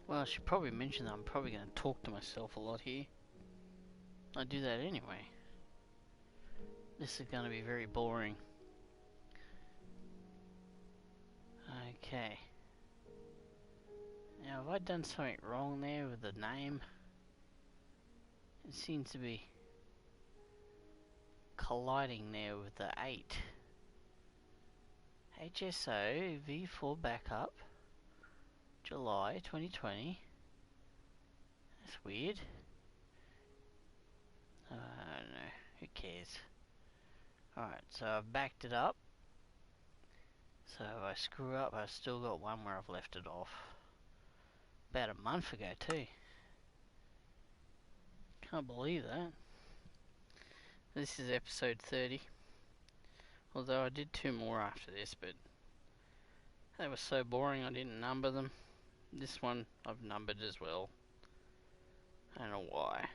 Well, I should probably mention that I'm probably going to talk to myself a lot here. I do that anyway. This is going to be very boring. Okay. Now, have I done something wrong there with the name? It seems to be colliding there with the 8. HSO V4 backup, July 2020. That's weird. I don't know. Who cares? Alright, so I've backed it up. So if I screw up, I've still got one where I've left it off. About a month ago too. Can't believe that. This is episode 30. Although I did 2 more after this, but they were so boring I didn't number them. This one I've numbered as well. I don't know why.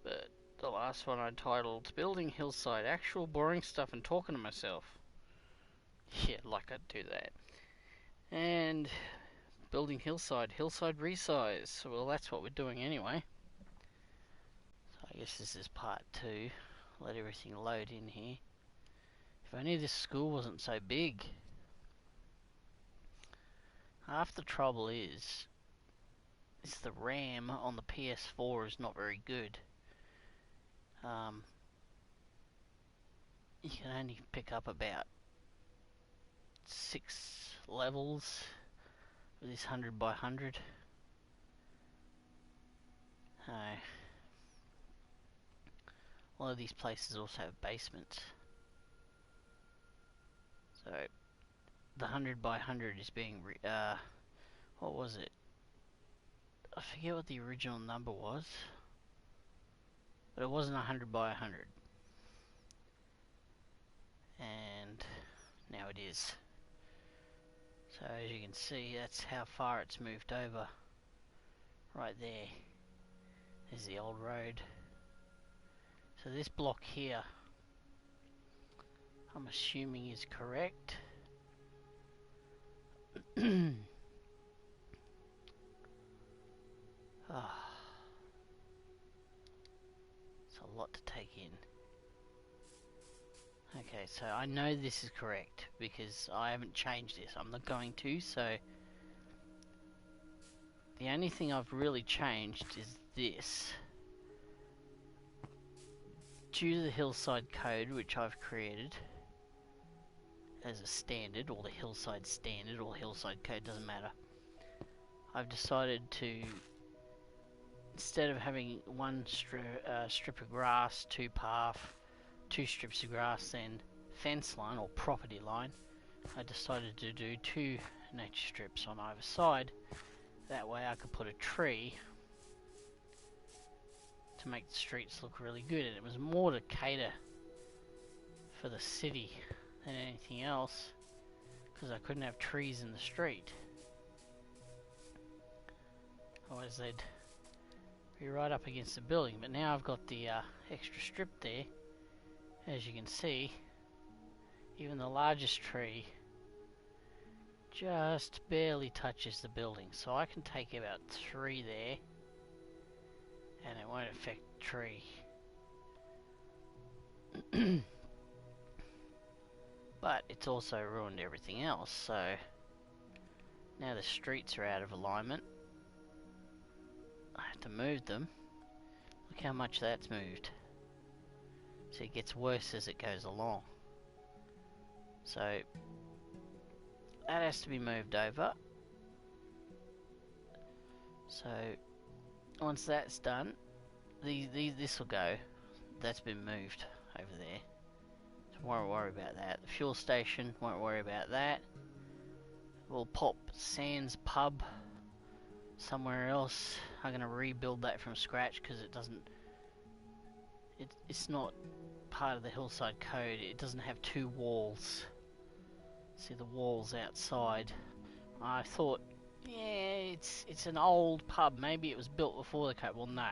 But the last one I titled Building Hillside, Actual Boring Stuff and Talking to Myself. Yeah, like I'd do that. And Building Hillside, Hillside Resize. Well, that's what we're doing anyway. So I guess this is part 2. Let everything load in here. If only this school wasn't so big. Half the trouble is the RAM on the PS4 is not very good. You can only pick up about 6 levels with this 100 by 100. A lot of these places also have basements. So the 100 by 100 is being what was it? I forget what the original number was, but it wasn't 100 by 100, and now it is. So as you can see, that's how far it's moved over. Right there is the old road. So this block here, I'm assuming is correct. It's a lot to take in. Okay, so I know this is correct because I haven't changed this. I'm not going to, so the only thing I've really changed is this. Due to the Hillside code, which I've created as a standard, or the Hillside standard, or Hillside code, doesn't matter. I've decided to, instead of having one strip of grass, 2 path, 2 strips of grass, then fence line or property line, I decided to do 2 nature strips on either side. That way I could put a tree to make the streets look really good, and it was more to cater for the city than anything else, because I couldn't have trees in the street. Otherwise they'd be right up against the building. But now I've got the extra strip there. As you can see, even the largest tree just barely touches the building, so I can take about 3 there and it won't affect the tree. But it's also ruined everything else, so now the streets are out of alignment. I have to move them. Look how much that's moved. So it gets worse as it goes along. So that has to be moved over. So once that's done, this will go. That's been moved over there. So won't worry about that. The fuel station, won't worry about that. We'll pop Sands Pub somewhere else. I'm gonna rebuild that from scratch because it doesn't. It's not part of the Hillside code. It doesn't have 2 walls. See the walls outside. I thought, yeah, it's an old pub. Maybe it was built before the code. Well, no.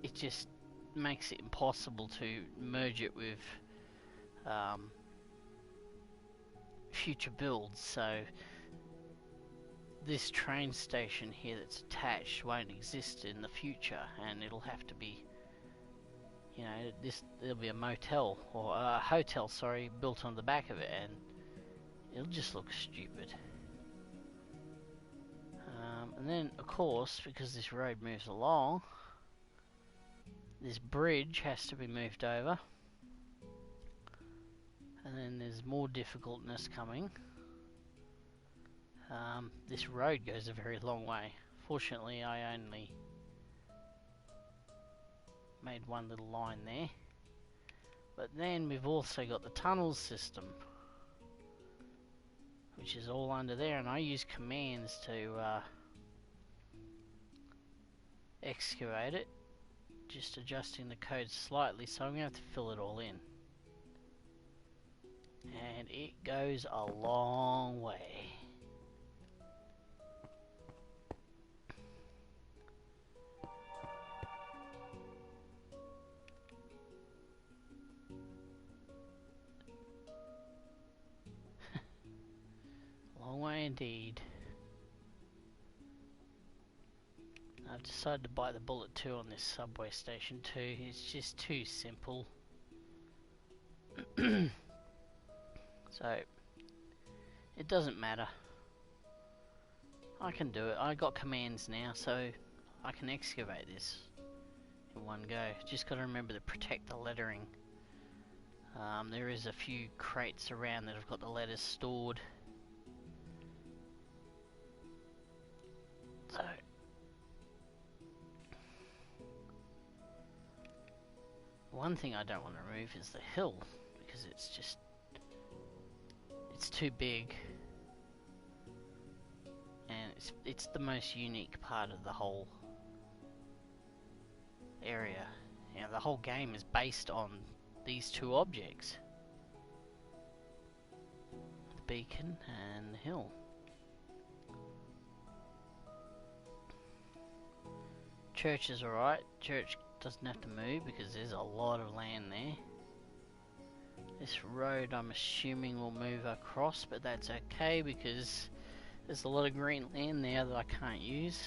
It just makes it impossible to merge it with future builds, so this train station here that's attached won't exist in the future, and it'll have to be, you know, there'll be a motel or a hotel, sorry, built on the back of it, and it'll just look stupid. And then, of course, because this road moves along, this bridge has to be moved over, and then there's more difficultness coming. This road goes a very long way. Fortunately, I only made one little line there. But then we've also got the tunnel system, which is all under there, and I use commands to excavate it, just adjusting the code slightly, so I'm going to have to fill it all in. And it goes a long way. Long way indeed. I've decided to bite the bullet too on this subway station too. It's just too simple. So, it doesn't matter. I can do it. I got commands now, so I can excavate this in one go. Just got to remember to protect the lettering. There is a few crates around that have got the letters stored. So, one thing I don't want to remove is the hill, because it's too big, and it's the most unique part of the whole area. You know, the whole game is based on these two objects, the beacon and the hill. Church is alright. Church doesn't have to move because there's a lot of land there. This road, I'm assuming, will move across, but that's okay because there's a lot of green land there that I can't use.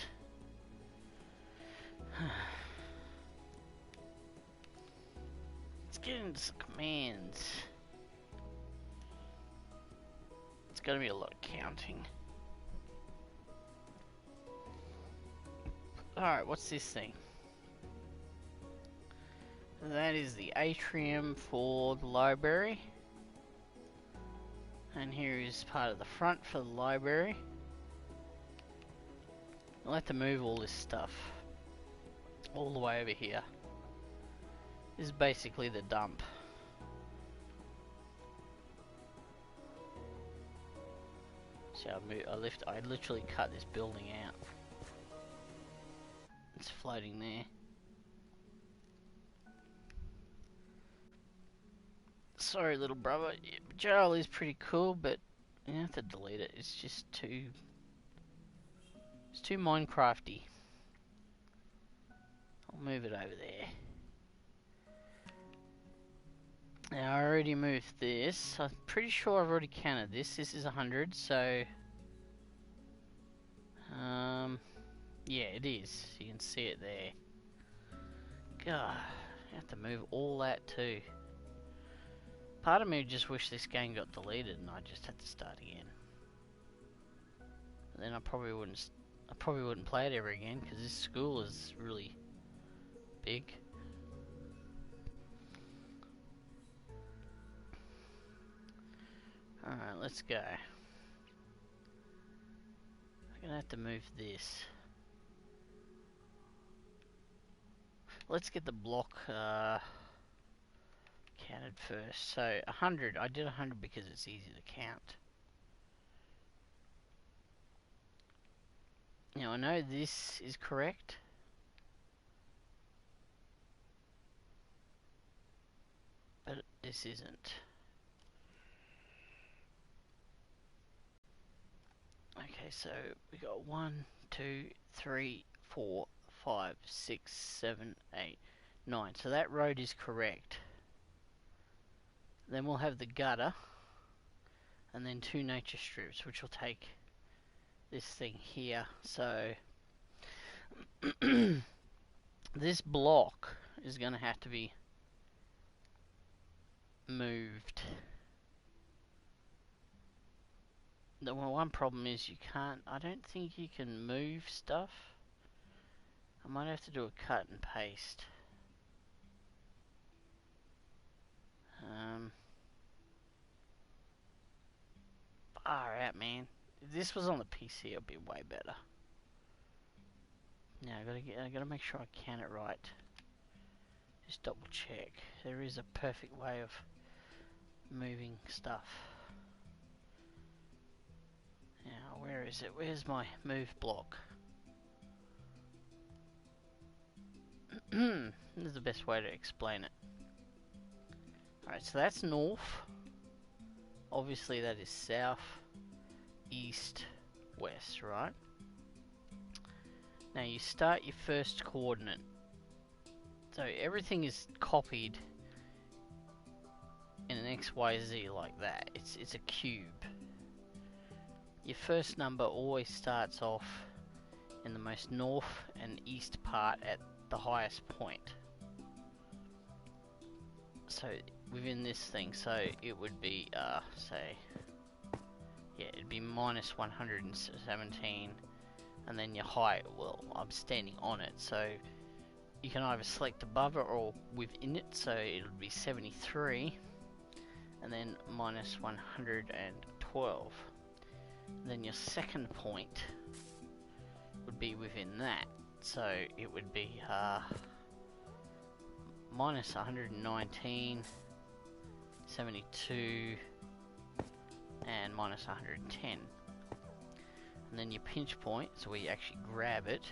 Let's get into some commands. It's going to be a lot of counting. Alright, what's this thing? That is the atrium for the library. And here is part of the front for the library. I'll have to move all this stuff all the way over here. This is basically the dump. So I literally cut this building out. It's floating there. Sorry, little brother. Jail is pretty cool, but you have to delete it. It's just too... It's too Minecrafty. I'll move it over there. Now, I already moved this. I'm pretty sure I've already counted this. This is 100, so... yeah, it is. You can see it there. God, I have to move all that too. Part of me just wish this game got deleted and I just had to start again. But then I probably wouldn't play it ever again because this school is really big. Alright, let's go. I'm gonna have to move this. Let's get the block counted first. So 100, I did 100 because it's easy to count. Now I know this is correct. But this isn't. Okay, so we got 1, 2, 3, 4, 5, 6, 7, 8, 9. So that road is correct. Then we'll have the gutter. and then 2 nature strips, which will take this thing here. So this block is going to have to be moved. The one problem is you can't, I don't think you can move stuff. I might have to do a cut and paste. Far out, man. If this was on the PC, it'd be way better. Now I gotta make sure I can it right. Just double check. There is a perfect way of moving stuff. Now, where is it? Where's my move block? This is the best way to explain it. Alright, so that's north. Obviously that is south, east, west, right? Now you start your first coordinate. So everything is copied in an X, Y, Z like that. It's a cube. Your first number always starts off in the most north and east part at the highest point. So within this thing, so it would be say, yeah, it'd be minus 117, and then your height, well, I'm standing on it, so you can either select above it or within it, so it would be 73, and then minus 112. Then your second point would be within that, so it would be minus 119, 72, and minus 110. And then your pinch point, so where you actually grab it,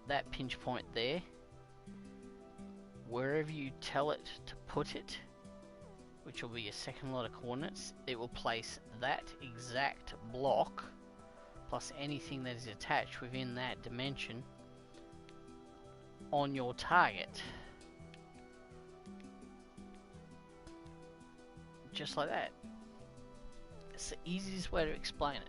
that pinch point there, wherever you tell it to put it, which will be your second lot of coordinates, it will place that exact block plus anything that is attached within that dimension on your target. Just like that. It's the easiest way to explain it.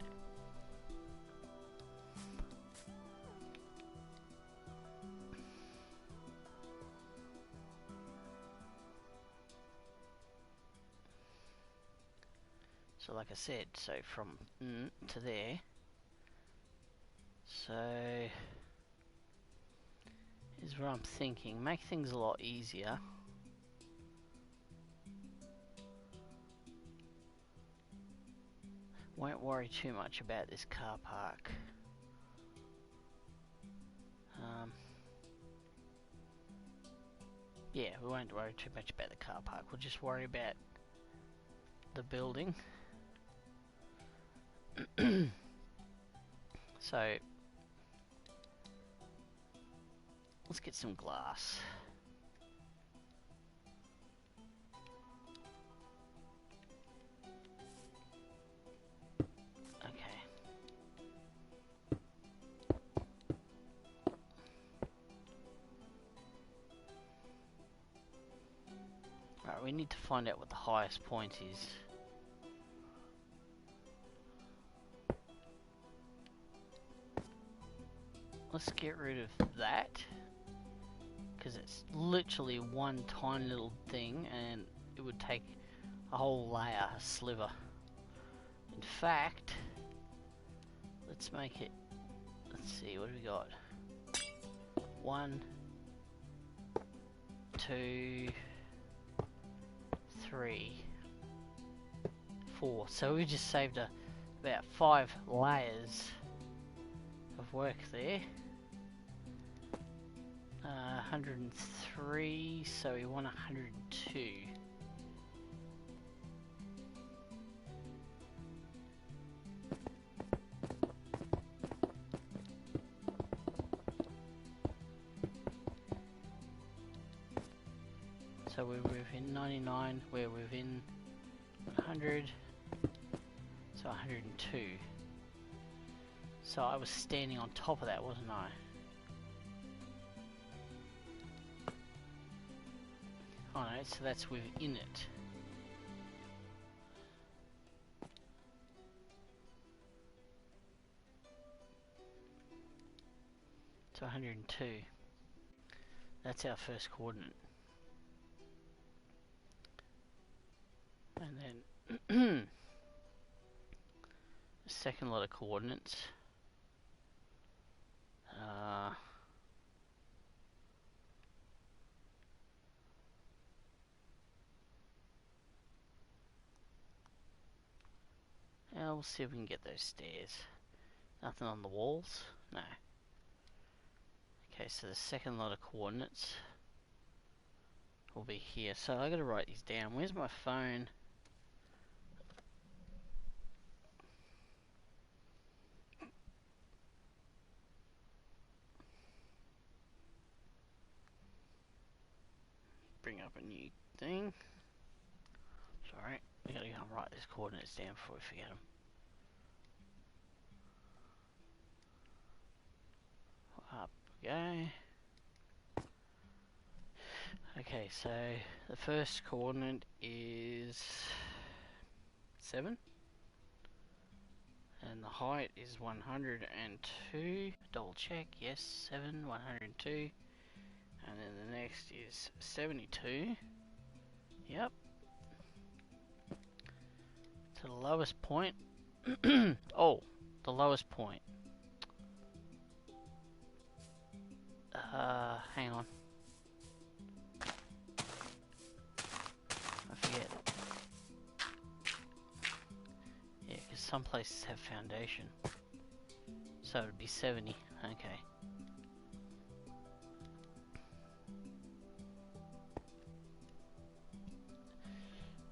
So like I said, so from to there, so here's what I'm thinking, make things a lot easier. Won't worry too much about this car park. Yeah, we won't worry too much about the car park, we'll just worry about the building. So let's get some glass. Okay. Right, we need to find out what the highest point is. Let's get rid of that, because it's literally one tiny little thing and it would take a whole layer, a sliver. In fact, let's make it, let's see, what do we got? 1, 2, 3, 4. So we just saved about 5 layers of work there. 103, so we want 102. So we're within 99, we're within 100, so 102. So I was standing on top of that, wasn't I? Oh no, so that's within it. 102. That's our first coordinate. And then the second lot of coordinates. We'll see if we can get those stairs. Nothing on the walls? No. Okay, so the second lot of coordinates will be here. So I gotta write these down. Where's my phone? Bring up a new thing. Sorry, I gotta go and write these coordinates down before we forget them. Up we go. Okay, so the first coordinate is 7. And the height is 102. Double check, yes, 7, 102. And then the next is 72. Yep. To the lowest point. Oh, the lowest point. Hang on. I forget. Yeah, because some places have foundation. So it would be 70. Okay.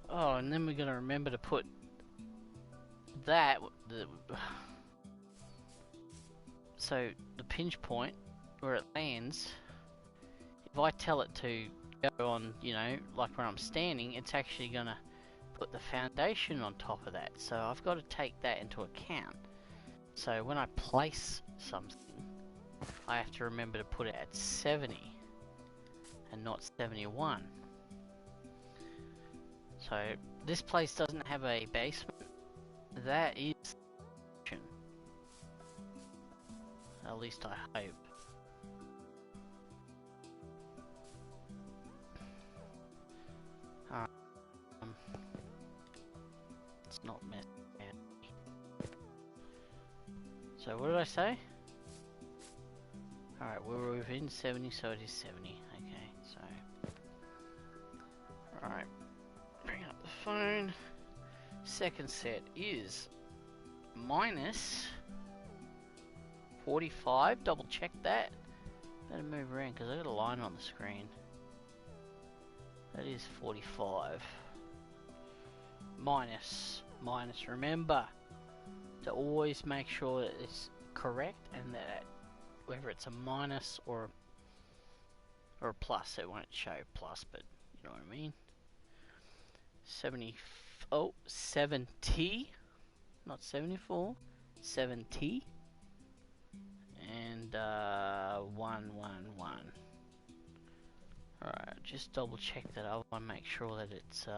Oh, and then we're going to remember to put that. So the pinch point where it lands, if I tell it to go on, you know, like where I'm standing, it's actually going to put the foundation on top of that. So I've got to take that into account. So when I place something, I have to remember to put it at 70 and not 71. So this place doesn't have a basement. That is, at least I hope. It's not messed out. So what did I say? Alright, we're within 70, so it is 70. Okay, so... Alright, bring up the phone. Second set is minus 45. Double check that. Better move around because I got a line on the screen. That is 45. Minus. Remember to always make sure that it's correct and that whether it's a minus or a plus, it won't show plus, but you know what I mean. 70. Oh, 70. Not 74. 70. And 111. Alright, just double check that. I want to make sure that it's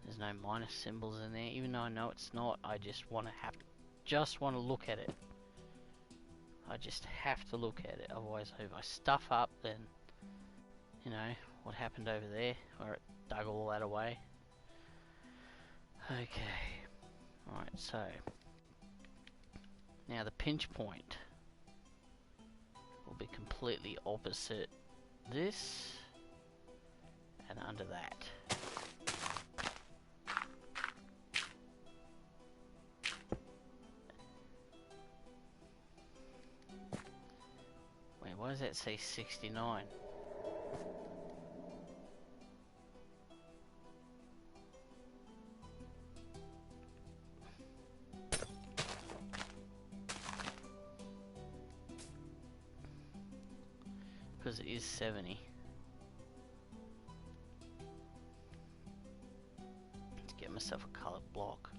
there's no minus symbols in there, even though I know it's not. I just want to look at it. I just have to look at it. Otherwise, if I stuff up, then you know what happened over there, where it dug all that away. Okay. Alright, so now the pinch point will be completely opposite this and under that. Wait, why does that say 69? Because it is 70. Let's get myself a colored block.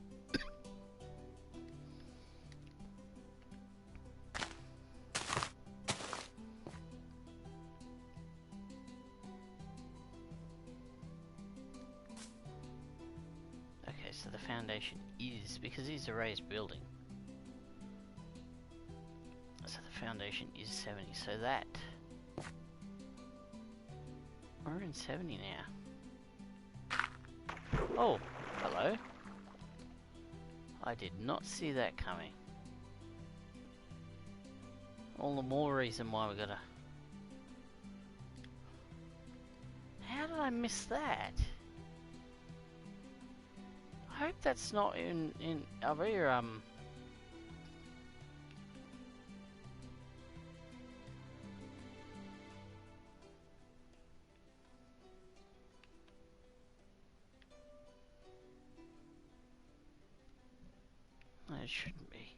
Okay, so the foundation is, because it's a raised building, so the foundation is 70, so that... We're in 70 now. Oh, hello. I did not see that coming. All the more reason why we gotta... How did I miss that? I hope that's not in over here, no, it shouldn't be.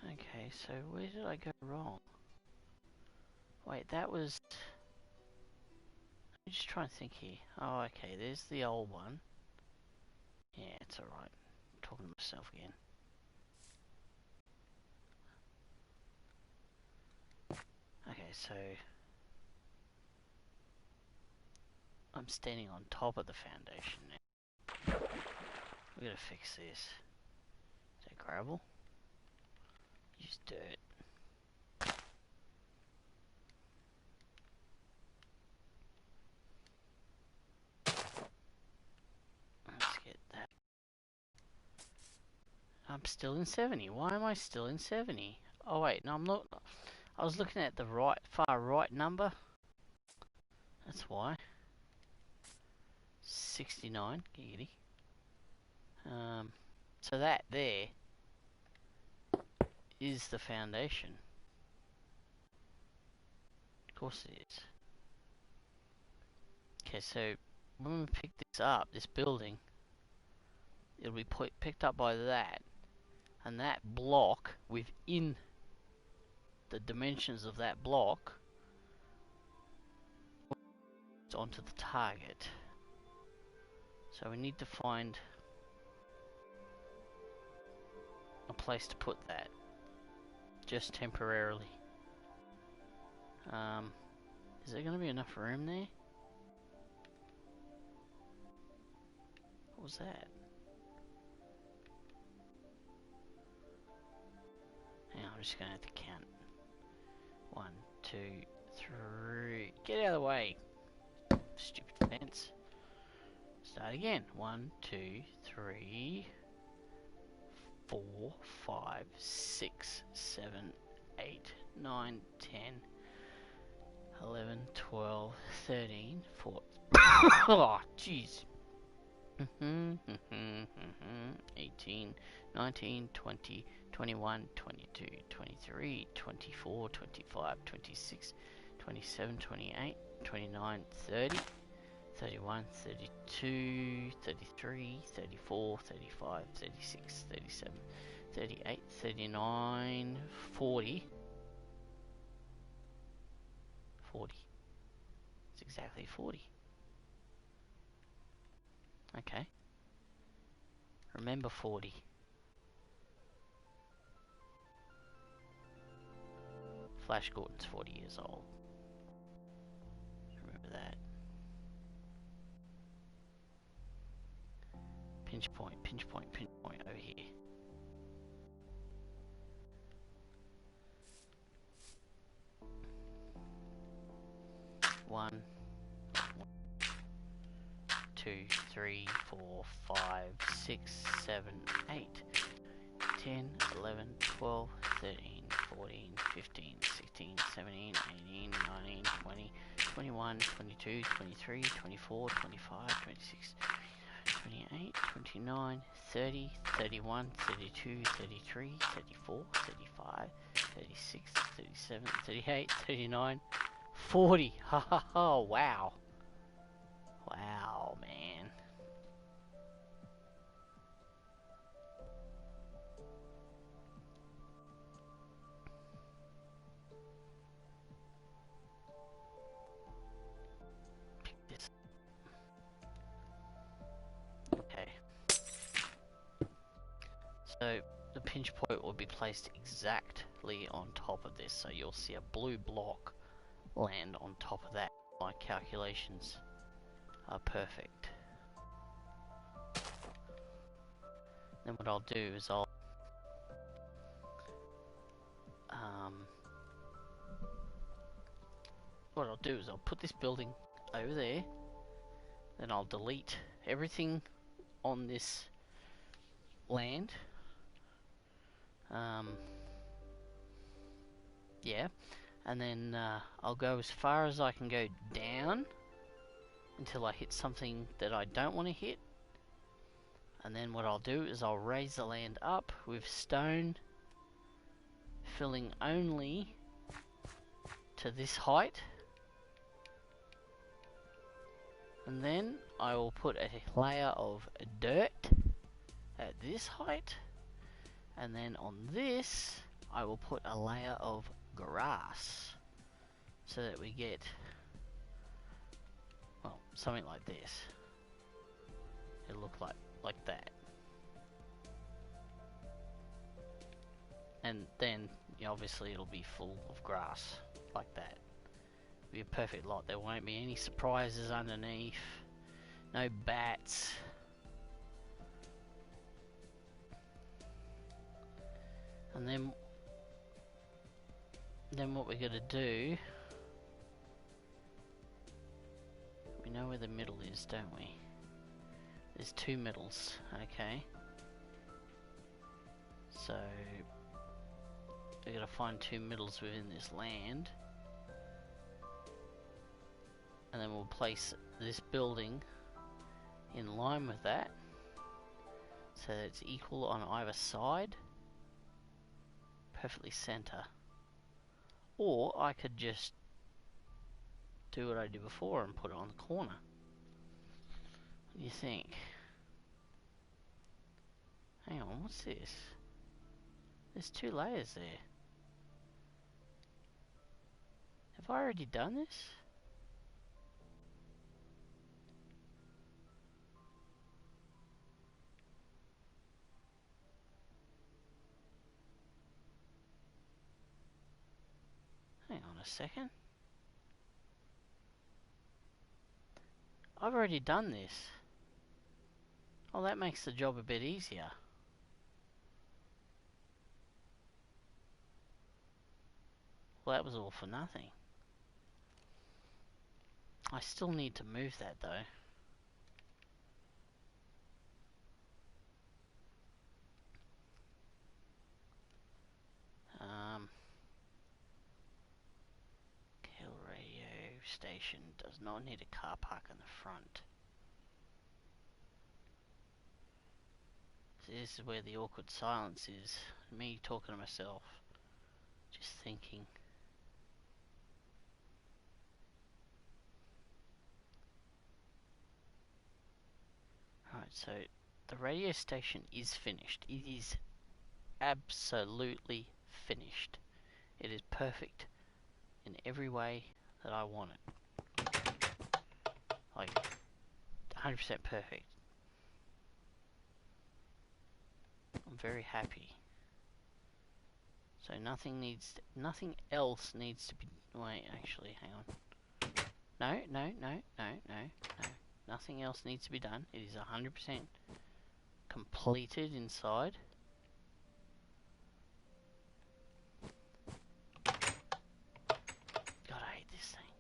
Okay, so where did I go wrong? Wait, that was... I'm just trying to think here. Oh, okay, there's the old one. Yeah, it's alright. I'm talking to myself again. Okay, so... I'm standing on top of the foundation now. We gotta fix this. Is that gravel? Use dirt. Let's get that. I'm still in 70. Why am I still in 70? Oh wait, no I'm not. I was looking at the right, far right number. That's why. 69, giggity. So that there is the foundation. Of course it is. Okay, so when we pick this up, this building, it'll be picked up by that, and that block within the dimensions of that block onto the target. So we need to find a place to put that, just temporarily. Is there going to be enough room there? What was that? Hang on, I'm just going to have to count. 1, 2, 3. Get out of the way, stupid fence. Start again. 1, 2, 3, 4, 5, 6, 7, 8, 9, 10, 11, 12, 13, 14. Oh, jeez. 18, 19, 20, 21, 22, 23, 24, 25, 26, 27, 28, 29, 30, 31, 32, 33, 34, 35, 36, 37, 38, 39, 40. 40. It's exactly 40. Okay. Remember 40. Flash Gordon's 40 years old. Remember that. Pinch point over here. 1, 2, 3, 4, 5, 6, 7, 8, 10, 11, 12, 13, 14, 15, 16, 17, 18, 19, 20, 21, 22, 23, 24, 25, 26, 28, 29, 30, 31, 32, 33, 34, 35, 36, 37, 38, 39, 40. Ha ha ha, wow. Wow, man. Pick this. Okay. So the pinch point will be placed exactly on top of this, so you'll see a blue block land on top of that. My calculations are perfect. Then what I'll do is I'll what I'll do is I'll put this building over there, then I'll delete everything on this land. Yeah, and then I'll go as far as I can go down until I hit something that I don't want to hit, and then what I'll do is I'll raise the land up with stone, filling only to this height, and then I will put a layer of dirt at this height, and then on this I will put a layer of grass so that we get, well, something like this. It'll look like that, and then obviously it'll be full of grass like that. It'll be a perfect lot. There won't be any surprises underneath, no bats. And then what we're gonna do, we know where the middle is, don't we? There's two middles, okay. So we're gonna find two middles within this land, and then we'll place this building in line with that, so that it's equal on either side, perfectly center. Or I could just do what I did before and put it on the corner. What do you think? Hang on, what's this? There's two layers there. Have I already done this? Hang on a second. I've already done this. Oh, that makes the job a bit easier. Well, that was all for nothing. I still need to move that though. Hill radio station does not need a car park in the front. So this is where the awkward silence is. Me talking to myself. Just thinking. Alright, so the radio station is finished. It is absolutely finished. It is perfect in every way that I want it. Like 100% perfect. I'm very happy. So nothing else needs to be. Wait, actually, hang on. No. Nothing else needs to be done. It is 100% completed inside. God, I hate this thing.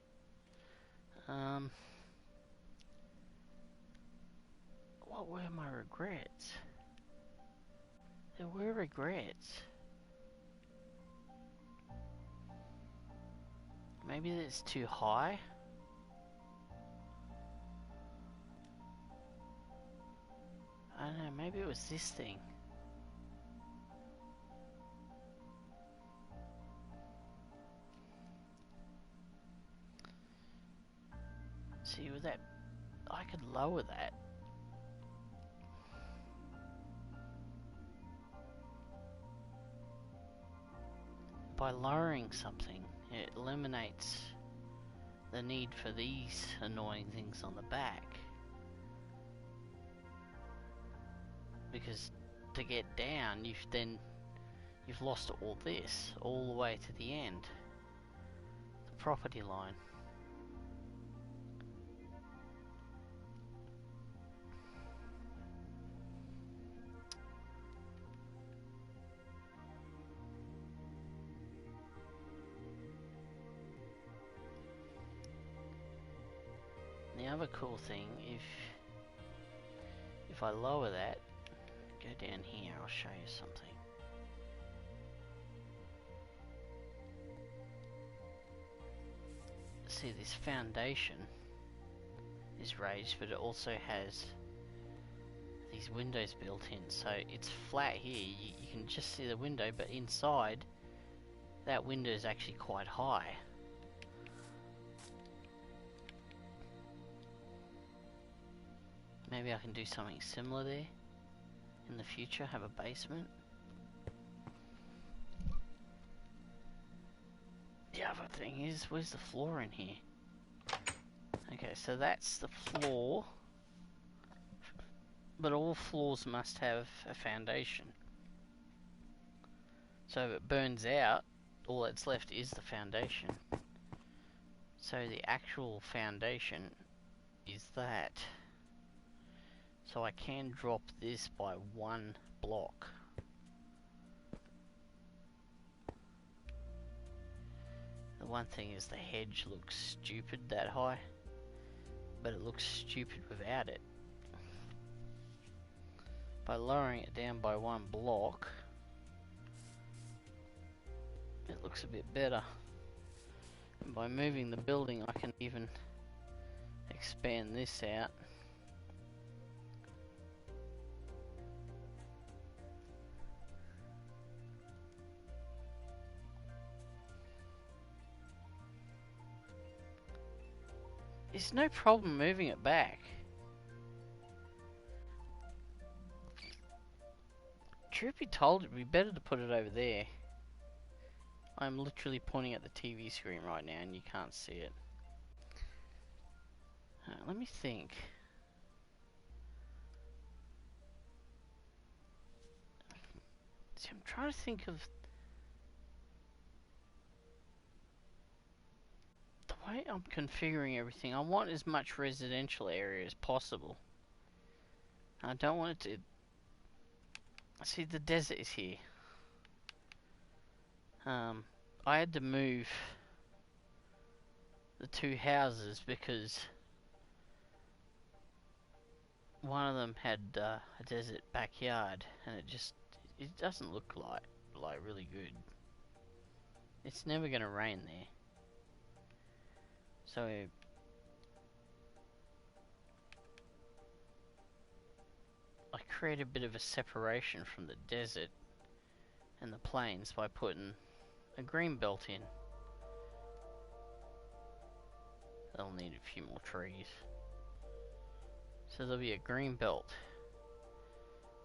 What were my regrets? There were regrets. Maybe it's too high. I don't know, maybe it was this thing. See, with that, I could lower that. By lowering something, it eliminates the need for these annoying things on the back. Because to get down, you've lost all this, all the way to the end. The property line. The other cool thing, if I lower that, go down here, I'll show you something. See, this foundation is raised, but it also has these windows built in, so it's flat here. You can just see the window, but inside that window is actually quite high. Maybe I can do something similar there in the future, have a basement. The other thing is, where's the floor in here? Okay, so that's the floor, but all floors must have a foundation. So if it burns out, all that's left is the foundation. So the actual foundation is that. So I can drop this by 1 block. The one thing is the hedge looks stupid that high, but it looks stupid without it. By lowering it down by 1 block, it looks a bit better. And by moving the building, I can even expand this out. There's no problem moving it back. Truth be told, it'd be better to put it over there. I'm literally pointing at the TV screen right now and you can't see it. Let me think. See, I'm trying to think of the way I'm configuring everything. I want as much residential area as possible. I don't want it to... See, the desert is here. I had to move the 2 houses because one of them had a desert backyard, and it doesn't look like really good. It's never gonna rain there, so I create a bit of a separation from the desert and the plains by putting a green belt in. They'll need a few more trees. So there'll be a green belt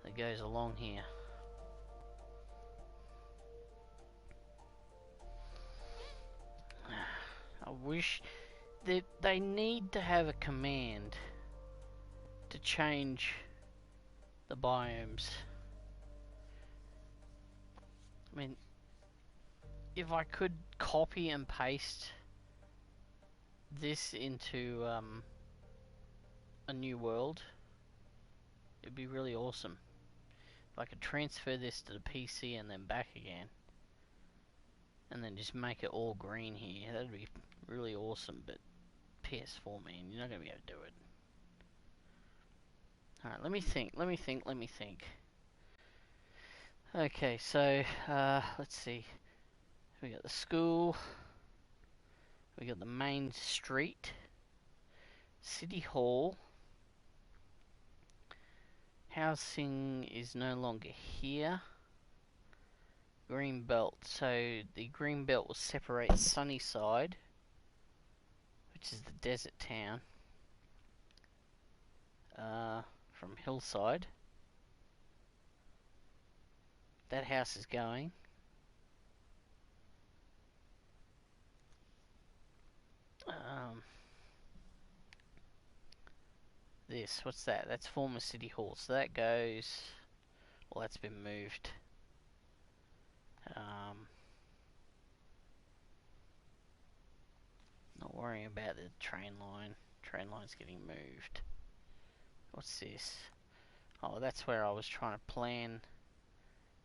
that goes along here. I wish that they need to have a command to change the biomes. I mean, if I could copy and paste this into a new world, it'd be really awesome. If I could transfer this to the PC and then back again, and then just make it all green here, that'd be really awesome. But PS4, man, you're not gonna be able to do it. Alright, let me think. Okay, so let's see. We got the school, we got the main street, City Hall. Housing is no longer here. Green belt. So the green belt will separate Sunnyside, which is the desert town, from Hillside. That house is going. This, what's that? That's former City Hall. So that goes... Well, that's been moved. Not worrying about the train line. Train line's getting moved. What's this? Oh, that's where I was trying to plan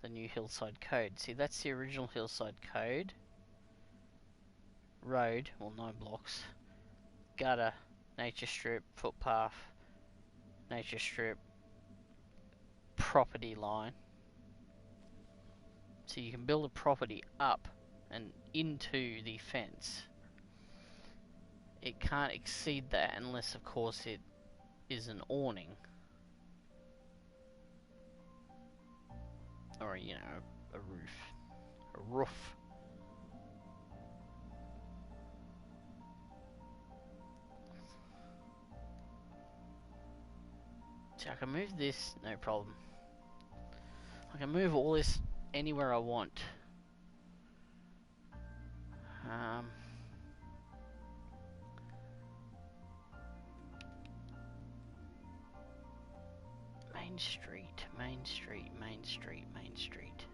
the new Hillside code. See, that's the original Hillside code. Road, well, 9 blocks. Gutter, nature strip, footpath, nature strip, property line. So you can build a property up and into the fence. It can't exceed that unless, of course, it is an awning. Or, you know, a roof. A roof. So I can move this, no problem. I can move all this anywhere I want. Main Street, Main Street, Main Street, Main Street.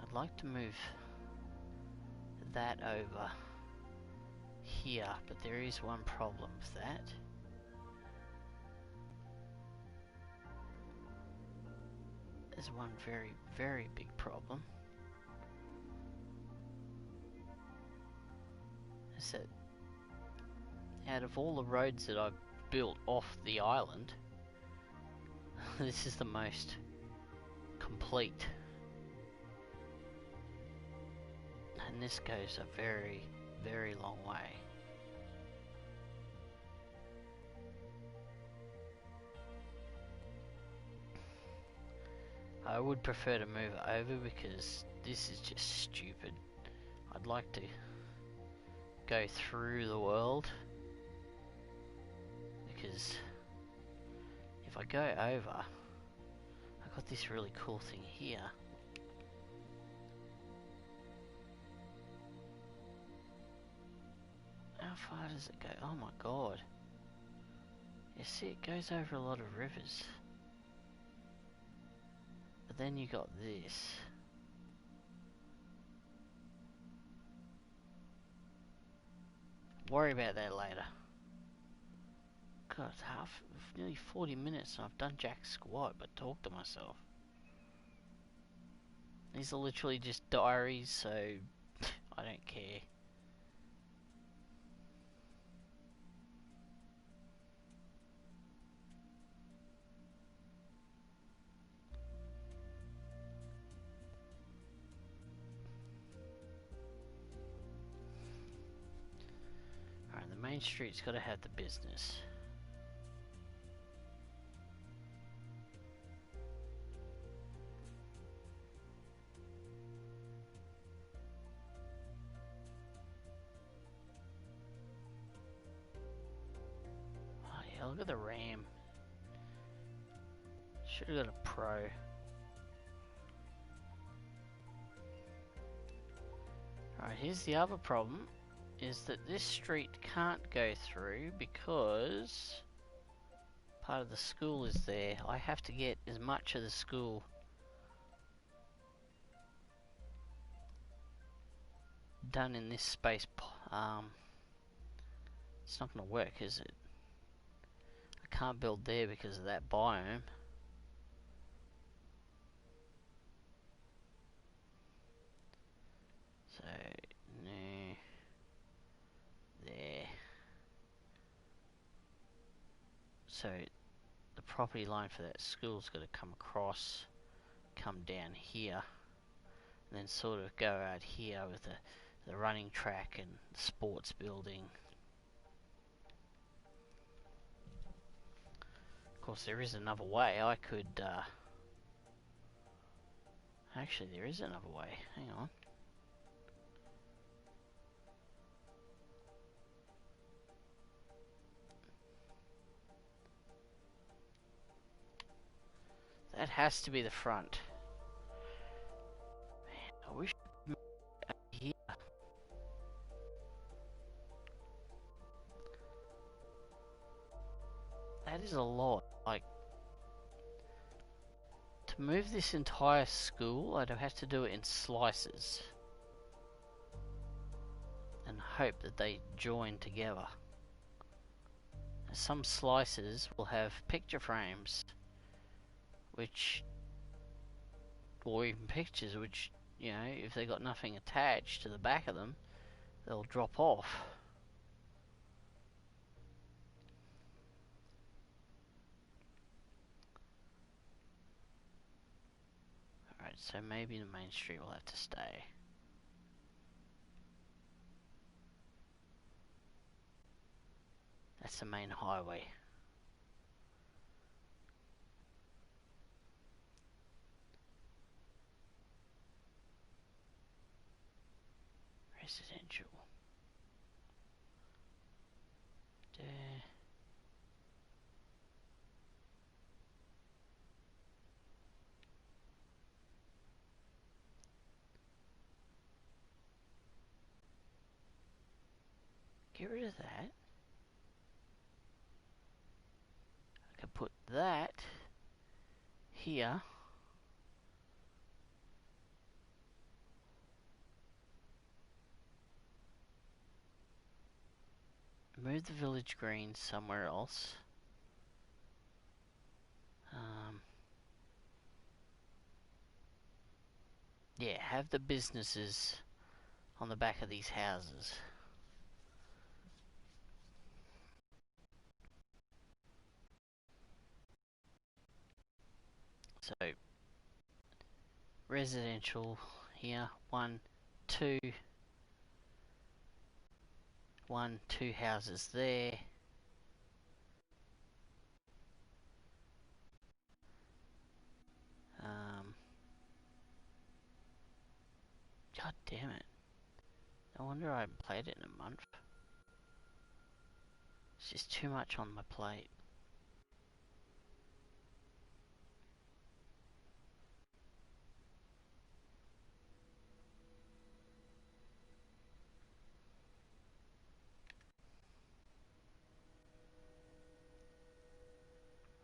I'd like to move that over here, but there is one problem with that. There's one very, very big problem. Is that out of all the roads that I've built off the island, this is the most complete. And this goes a very, very long way. I would prefer to move it over because this is just stupid. I'd like to go through the world, because if I go over, I've got this really cool thing here. How far does it go? Oh my god. You see, it goes over a lot of rivers. But then you got this. Worry about that later. God, nearly 40 minutes and I've done jack squat but talk to myself. These are literally just diaries, so I don't care. Alright, the main street's got to have the business. Oh yeah, look at the RAM. Should have got a Pro. Alright, here's the other problem, is that this street can't go through because part of the school is there. I have to get as much of the school done in this space. It's not going to work, is it? I can't build there because of that biome. So, no. There. So, the property line for that school's got to come across, come down here, and then sort of go out here with the running track and the sports building. Of course, there is another way. I could, actually, there is another way. Hang on. That has to be the front. Man, I wish I could move it over here. That is a lot. Like, to move this entire school, I'd have to do it in slices. And hope that they join together. Some slices will have picture frames, which, or even pictures which, you know, if they got nothing attached to the back of them, they'll drop off. so maybe the main street will have to stay. That's the main highway. Residential. There. Get rid of that. I can put that here. Move the village green somewhere else. Yeah, have the businesses on the back of these houses. So, residential here, 1, 2, 1, 2 houses there. God damn it. No wonder I haven't played it in a month. It's just too much on my plate.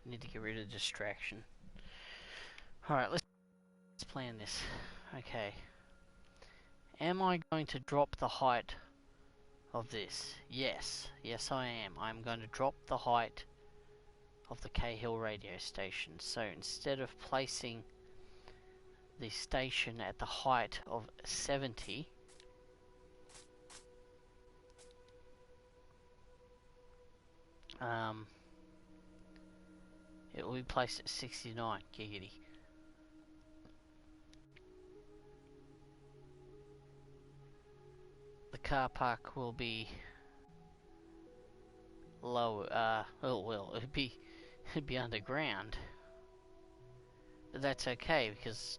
Need to get rid of distraction. Alright, let's plan this. Okay. Am I going to drop the height of this? Yes. Yes, I am. I'm going to drop the height of the Cahill radio station. So instead of placing the station at the height of 70, it will be placed at 69. Giggity. The car park will be low. It'd be underground, but that's okay because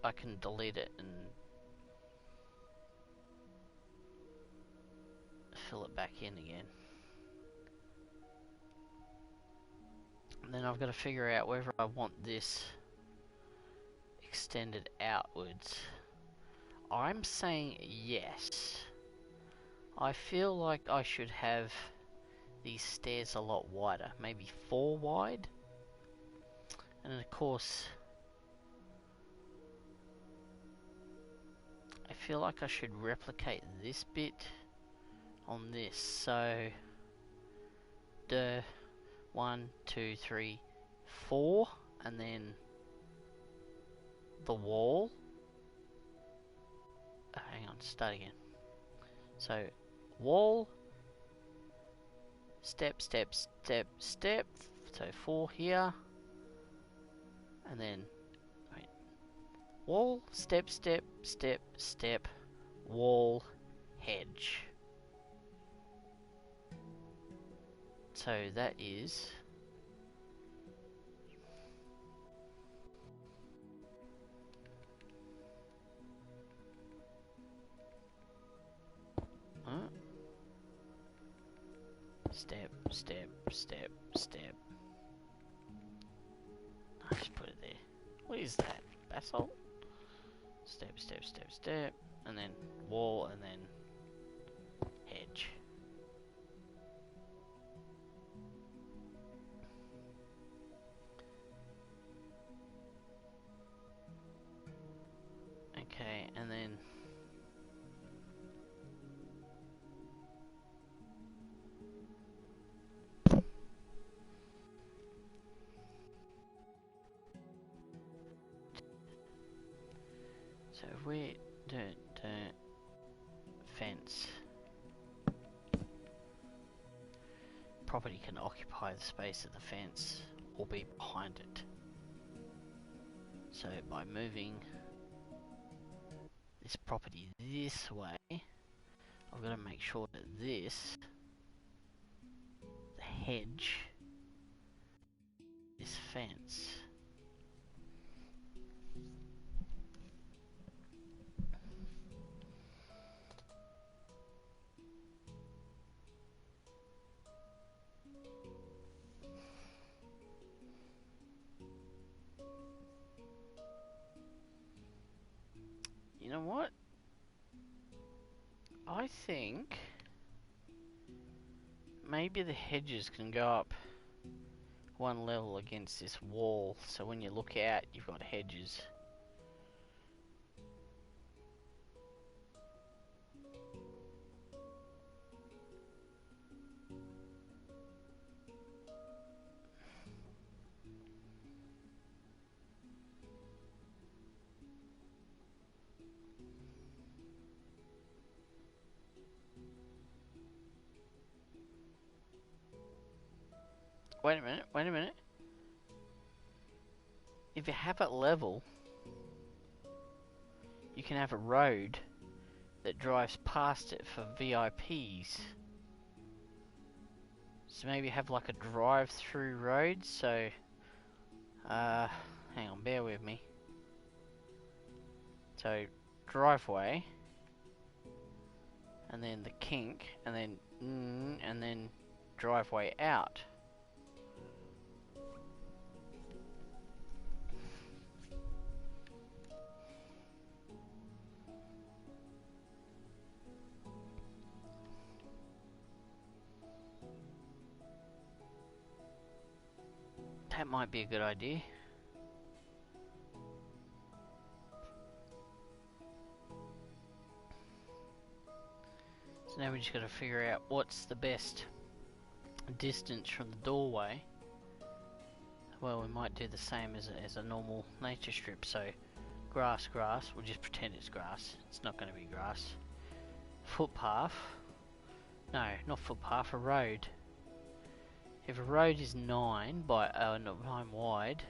I can delete it and fill it back in again. And then I've got to figure out whether I want this extended outwards. I'm saying yes. I feel like I should have these stairs a lot wider, maybe 4 wide. And of course, I feel like I should replicate this bit on this. So, the 1, 2, 3, 4, and then the wall. Hang on, start again. So, wall, step, step, step, step. So 4 here, and then wall, step, step, step, step, wall, hedge. So that is step, step, step, step. I just put it there. What is that? Basalt? Step, step, step, step, and then wall, and then hedge. Okay, and then so if we do fence, property can occupy the space of the fence or be behind it. So by moving this property this way, I've got to make sure that this, the hedge, this fence, you know what? I think maybe the hedges can go up one level against this wall, so when you look out, you've got hedges. Wait a minute, wait a minute. If you have it level, you can have a road that drives past it for VIPs. So maybe have like a drive-through road, so... hang on, bear with me. So, driveway, and then the kink, and then driveway out. That might be a good idea. So now we just got to figure out what's the best distance from the doorway. Well, we might do the same as a normal nature strip. So grass, we'll just pretend it's grass. It's not going to be grass. Footpath. No, not footpath, a road. If a road is 9 by 9 wide,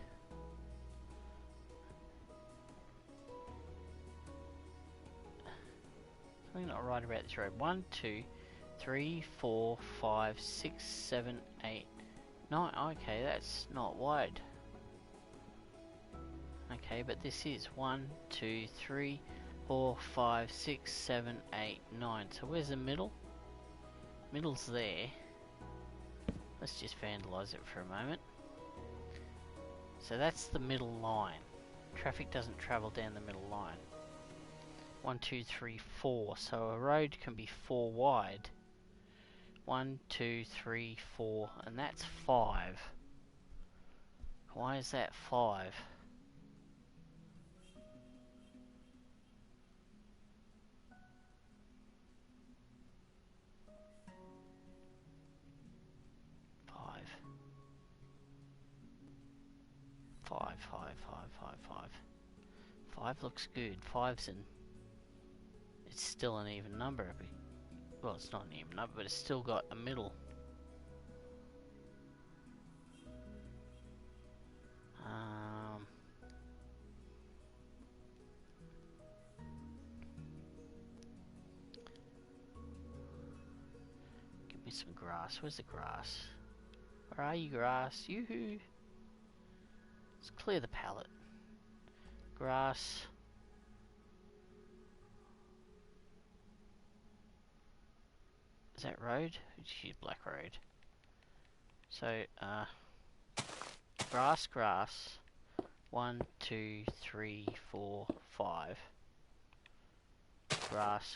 something not right about this road. 1, 2, 3, 4, 5, 6, 7, 8, 9. Okay, that's not wide. Okay, but this is 1, 2, 3, 4, 5, 6, 7, 8, 9. So where's the middle? Middle's there. Let's just vandalise it for a moment. So that's the middle line. Traffic doesn't travel down the middle line. 1, 2, 3, 4. So a road can be 4 wide. 1, 2, 3, 4, and that's 5. Why is that 5? Five looks good. It's still an even number. Well, it's not an even number, but it's still got a middle. Give me some grass. Where's the grass? Where are you, grass? Yoo-hoo! Let's clear the palette. Grass. Is that road? Just use black road. So, grass. 1, 2, 3, 4, 5. Grass.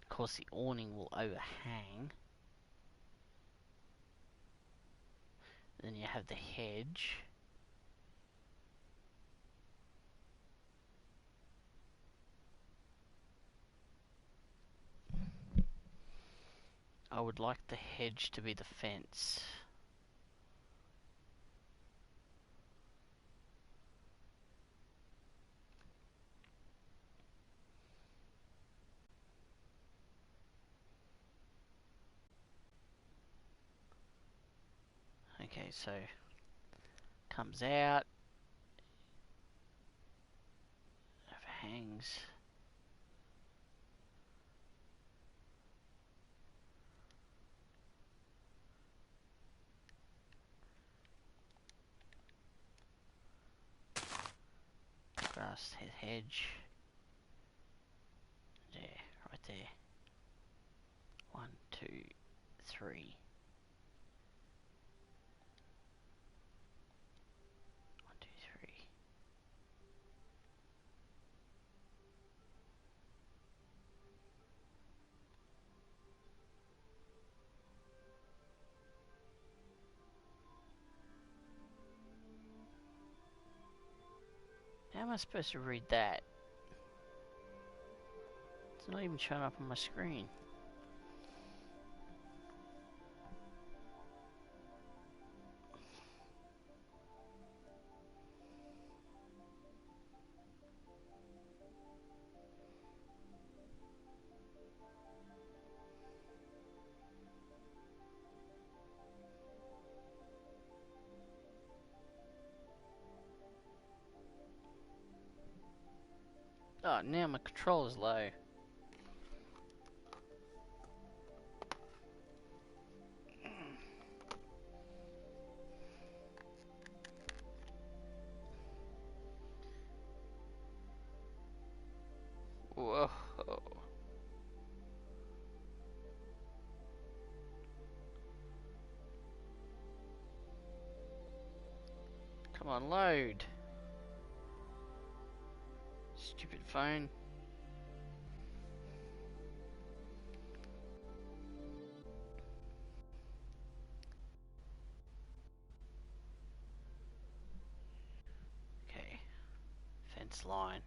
Of course, the awning will overhang. Then you have the hedge. I would like the hedge to be the fence. Okay, so comes out, overhangs. Grass hedge. There, right there. 1, 2, 3. 1, 2, 3. How am I supposed to read that? It's not even showing up on my screen. Oh, now my controller's low. Whoa. Come on, load. Stupid phone. Okay. Fence line.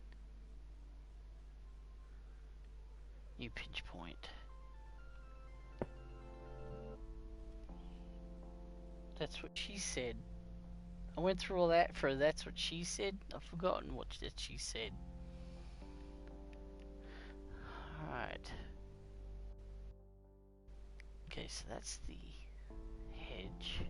New pinch point. That's what she said. I went through all that for that's what she said. I've forgotten what she said. Alright. Okay, so that's the hedge.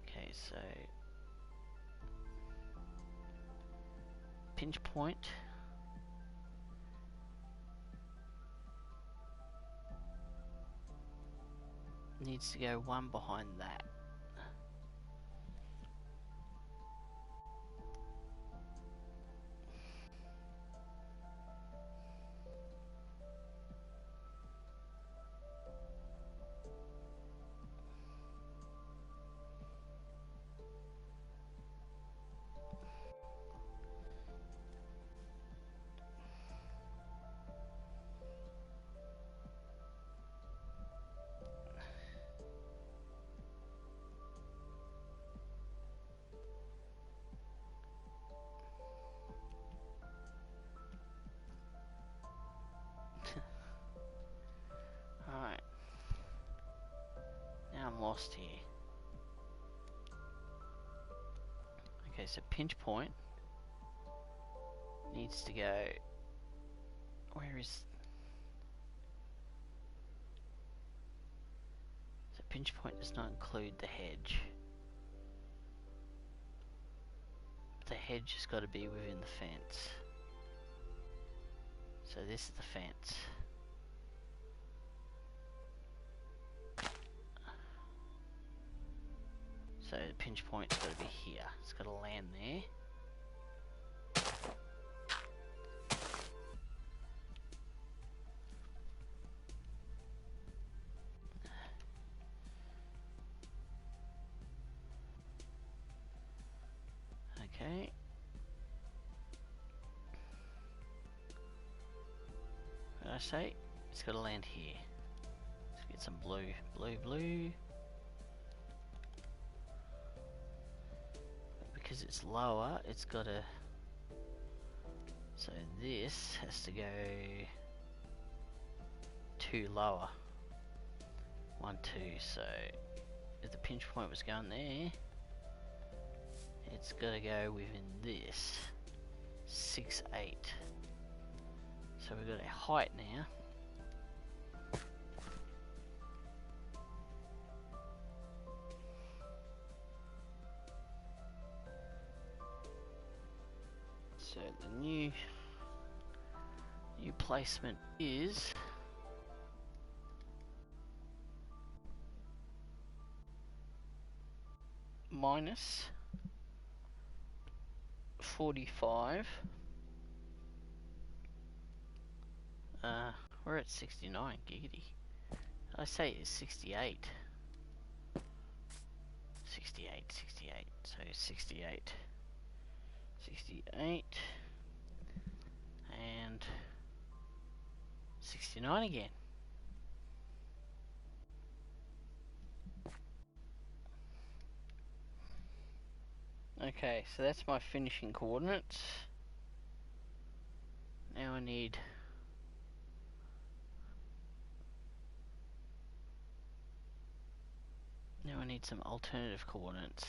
Okay, so pinch point needs to go one behind that. Alright. Now I'm lost here. Okay, so pinch point needs to go. Where is. So pinch point does not include the hedge. The hedge has got to be within the fence. So this is the fence. So the pinch point's got to be here. It's got to land there. Okay. What did I say? It's got to land here. Let's get some blue. Blue. Because it's lower, it's got to. So this has to go 2 lower. 1, 2. So if the pinch point was going there, it's gotta go within this 6, 8. So we've got a height now. So the new placement is minus 45. We're at 69, giggity. I say it's 68. 68, 68. So 68. 68. And 69 again. Okay, so that's my finishing coordinates. Now I need some alternative coordinates.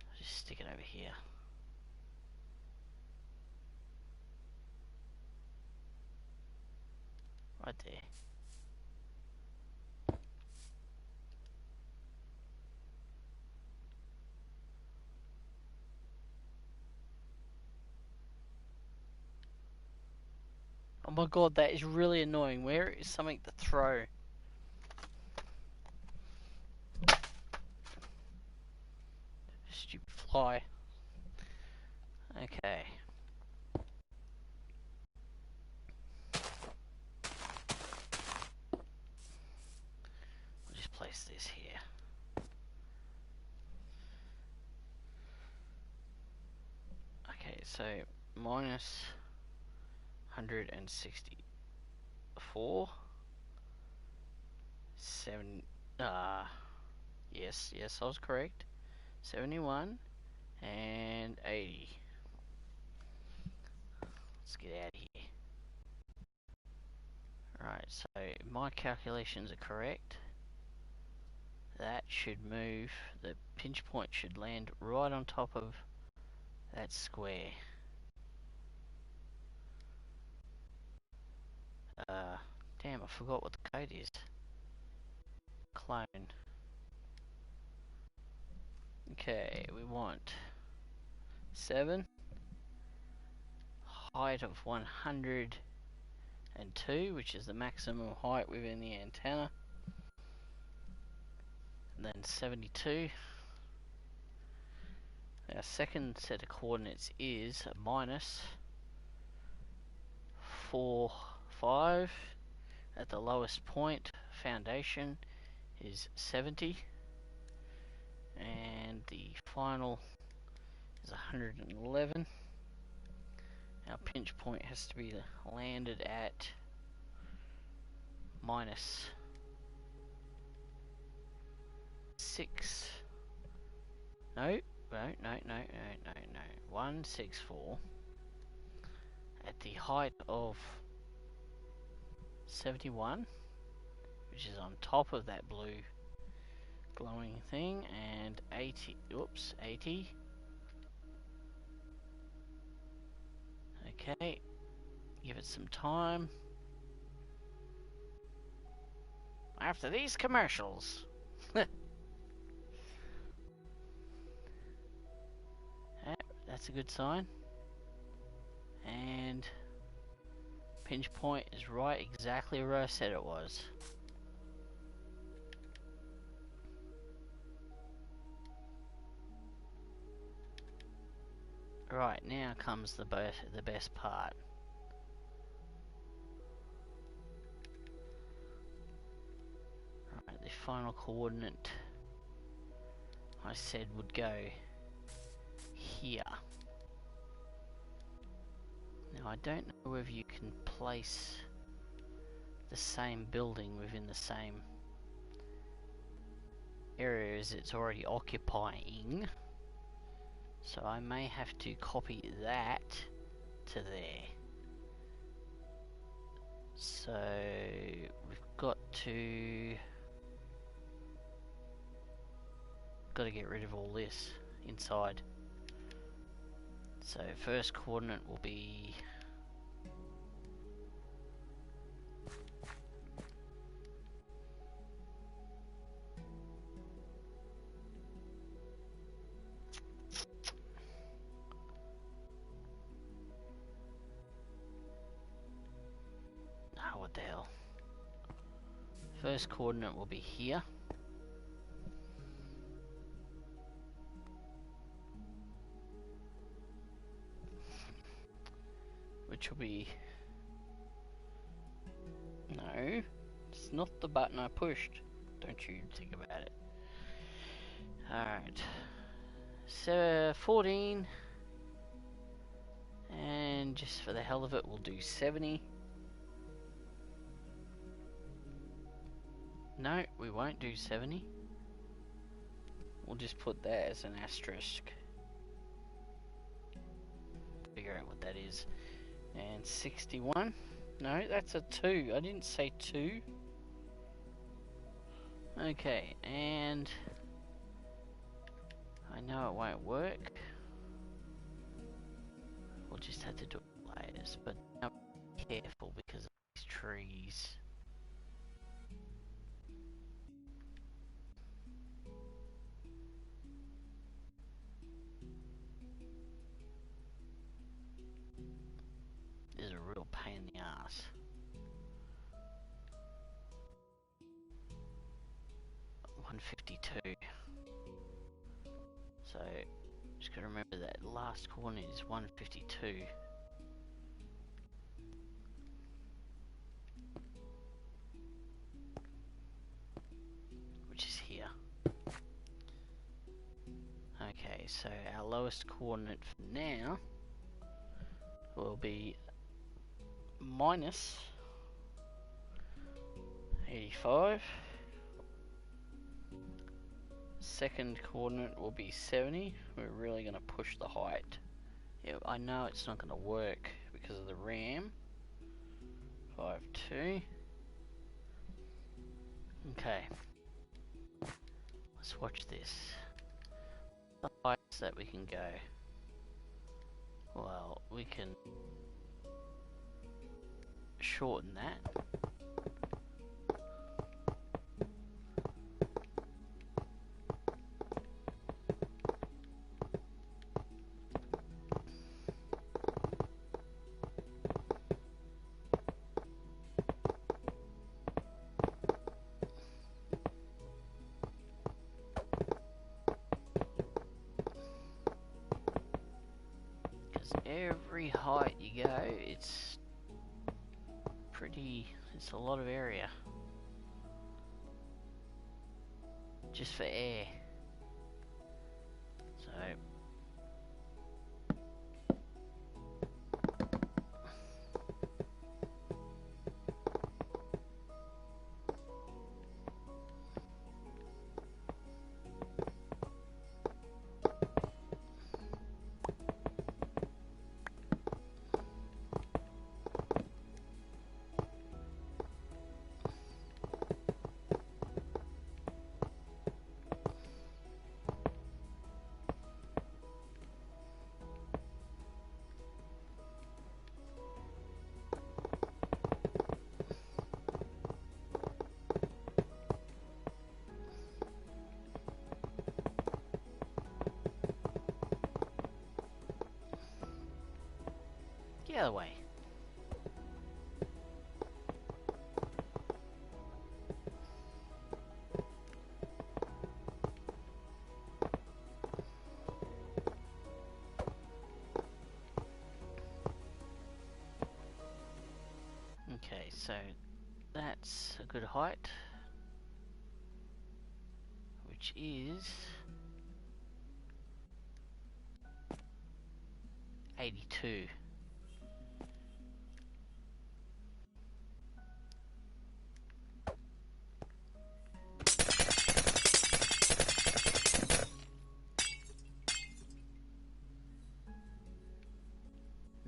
I'll just stick it over here. Right there. Oh my god, that is really annoying. Where is something to throw? Stupid fly. Okay. I'll just place this here. Okay, so minus 164. 7. Yes, I was correct. 71 and 80. Let's get out of here. Right, so my calculations are correct. That should move, the pinch point should land right on top of that square. Damn, I forgot what the code is. Clone. Okay, we want 7. Height of 102, which is the maximum height within the antenna. And then 72. Our second set of coordinates is minus 4, 5. At the lowest point, foundation is 70. And the final is 111. Our pinch point has to be landed at minus 6. No. 164 at the height of 71, which is on top of that blue glowing thing, and 80. Oops, 80. Okay, give it some time. After these commercials. That's a good sign. And pinch point is right exactly where I said it was. Right, now comes the best part. Right, the final coordinate I said would go here. Now I don't know whether you can place the same building within the same area as it's already occupying, so I may have to copy that to there. So we've got to got to get rid of all this inside. So first coordinate will be what the hell? First coordinate will be here. Which will be... No, it's not the button I pushed. Don't you think about it. Alright. So 14. And just for the hell of it, we'll do 70. No, we won't do 70. We'll just put that as an asterisk. Figure out what that is. And 61. No, that's a 2. I didn't say 2. Okay, and I know it won't work. We'll just have to do it layers, but now be careful because of these trees. Is a real pain in the ass. $152. So just gotta remember that last coordinate is 152. Which is here. Okay, so our lowest coordinate for now will be minus 85. Second coordinate will be 70. We're really going to push the height. Yeah, I know it's not going to work because of the RAM. 52. Okay. Let's watch this. The heights that we can go. Well, we can shorten that. Every height you go, it's a lot of area. Just for air. So the other way. Okay, so that's a good height, which is 82.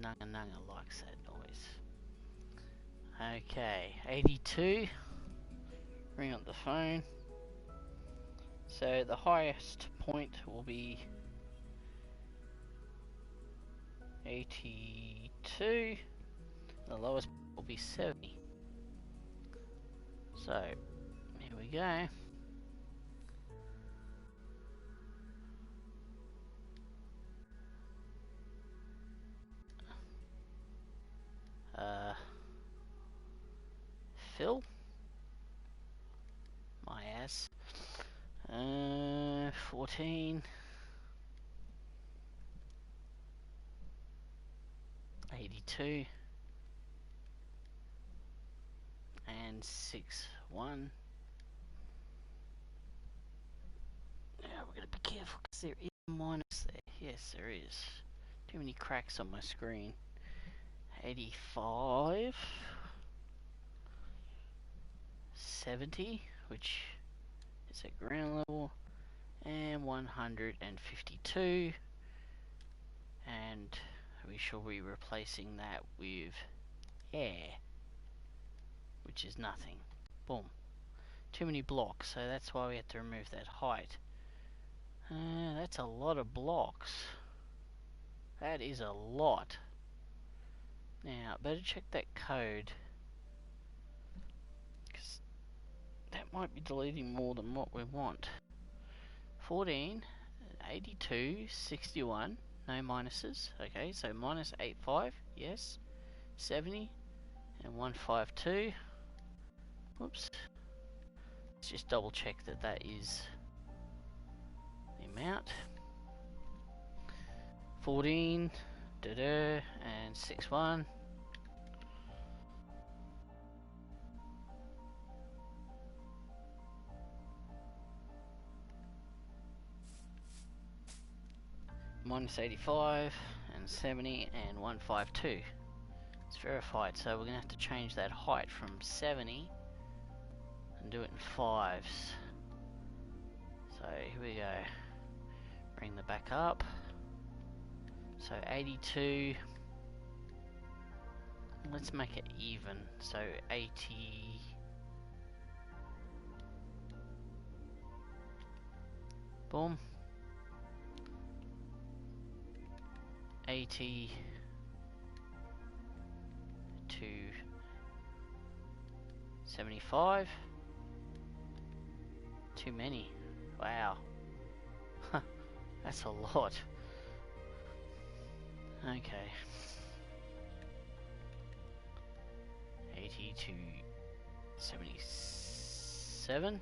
Nanga Nanga likes that noise. Okay, 82. Ring up the phone. So the highest point will be 82. The lowest will be 70. So here we go. Fill my ass. 14. 82. And 6-1. Now we're gonna be careful because there is a minus there. Yes, there is. Too many cracks on my screen. 85. 70, which is at ground level, and 152, and we shall be replacing that with air, which is nothing. Boom. Too many blocks, so that's why we have to remove that height. That's a lot of blocks. That is a lot. Now, better check that code, because that might be deleting more than what we want. 14, 82, 61, no minuses. Okay, so minus 85, yes. 70 and 152. Whoops. Let's just double check that that is the amount. 14, and 61. Minus 85 and 70 and 152. It's verified, so we're going to have to change that height from 70 and do it in fives. So here we go. Bring the back up. So 82. Let's make it even. So 80. Boom. 80 to 75. Too many. Wow. That's a lot. Okay. 80 to 77.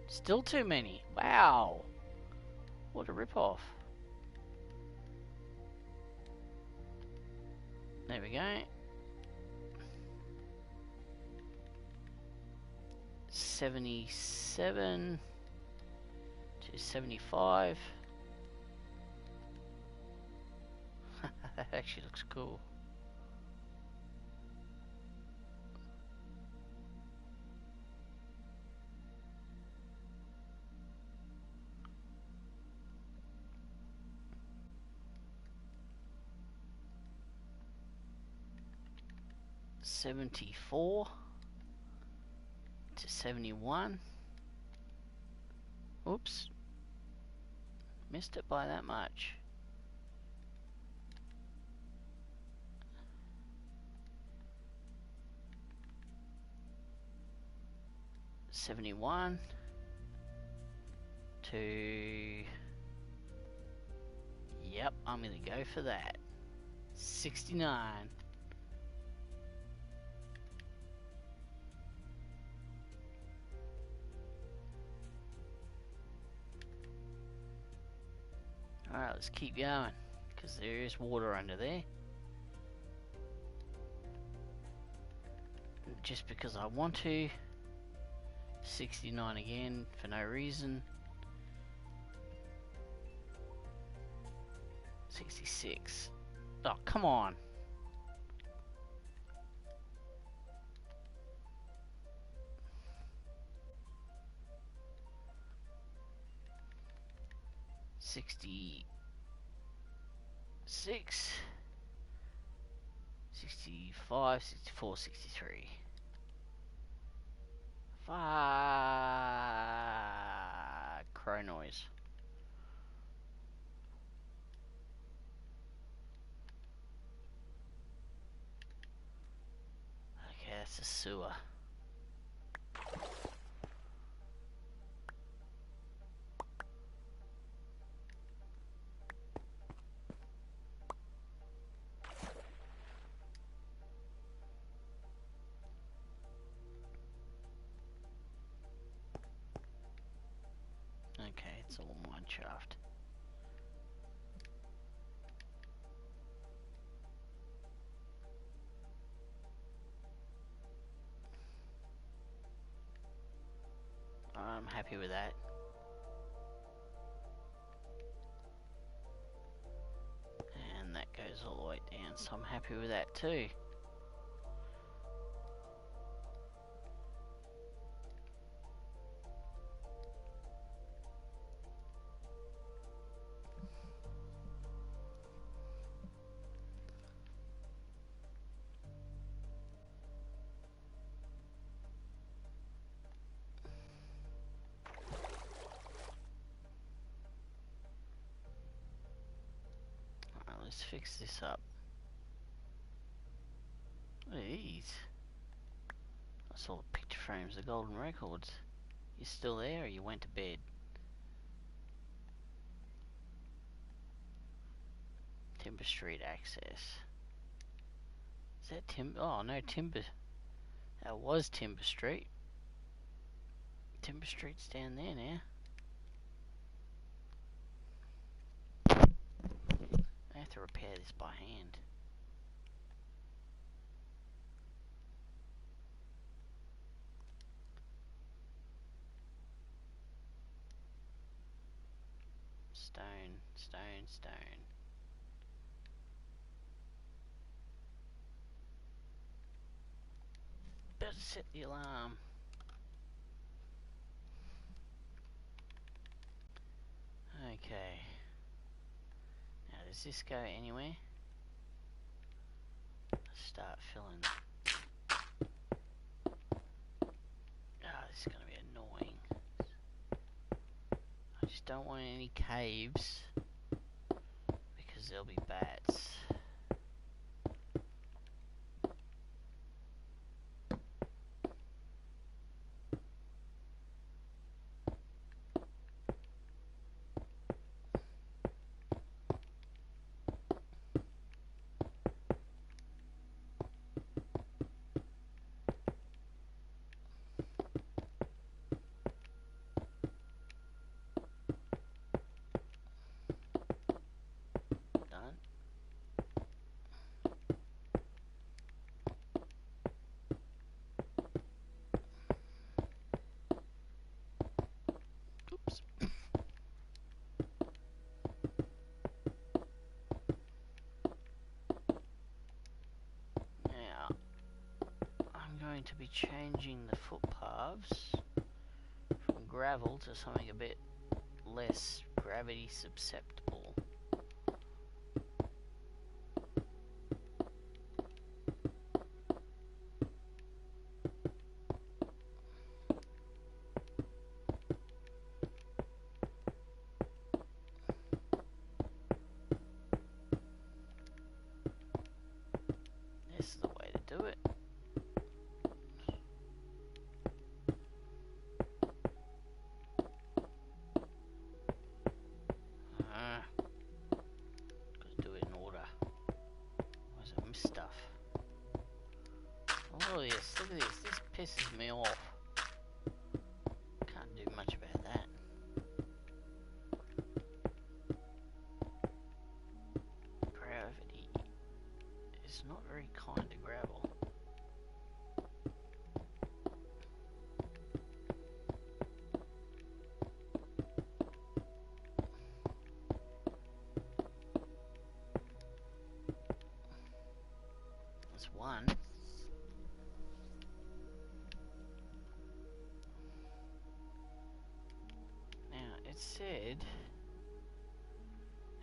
Still too many. Wow. What a rip-off. There we go. 77 to 75. That actually looks cool. $74 to 71. Oops. Missed it by that much. $71 to... Yep, I'm gonna go for that. 69. Alright, let's keep going, because there is water under there. Just because I want to. 69 again, for no reason. 66. Oh, come on. $66, 65, 64, 63. Fuck. crow noise. Okay, that's a sewer. Okay, it's all mine shaft. I'm happy with that. And that goes all the way down, so I'm happy with that too. Alright, let's fix this up. Look at these. I saw the picture frames, the golden records. You still there or you went to bed? Timber Street access. Is that Timber? Oh no, Timber. That was Timber Street. Timber Street's down there now. I have to repair this by hand. Stone, stone, stone. Better set the alarm. Okay. Now does this go anywhere? Let's start filling. Ah, this is going to be annoying. I just don't want any caves because there'll be bats. Done. Oops. Now, I'm going to be changing the footpaths from gravel to something a bit less gravity susceptible. This is the way to do it. Gotta do it in order. Where's I miss stuff? Oh yes, look at this. This pisses me off. Can't do much about that. Gravity is not very kind to gravel. That's one. Now, it said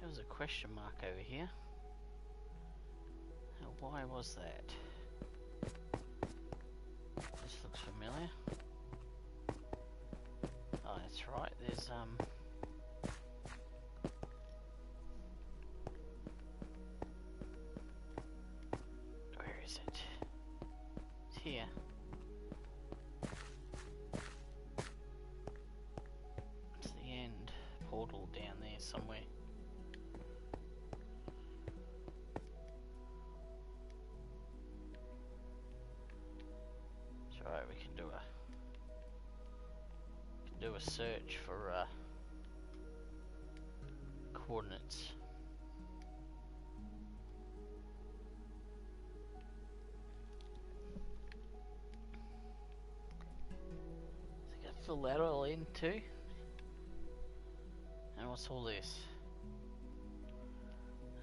there was a question mark over here. Now, why was that? This looks familiar. Oh, that's right. There's somewhere. It's alright, we can do a search for coordinates. I think I fill that all in too. And what's all this?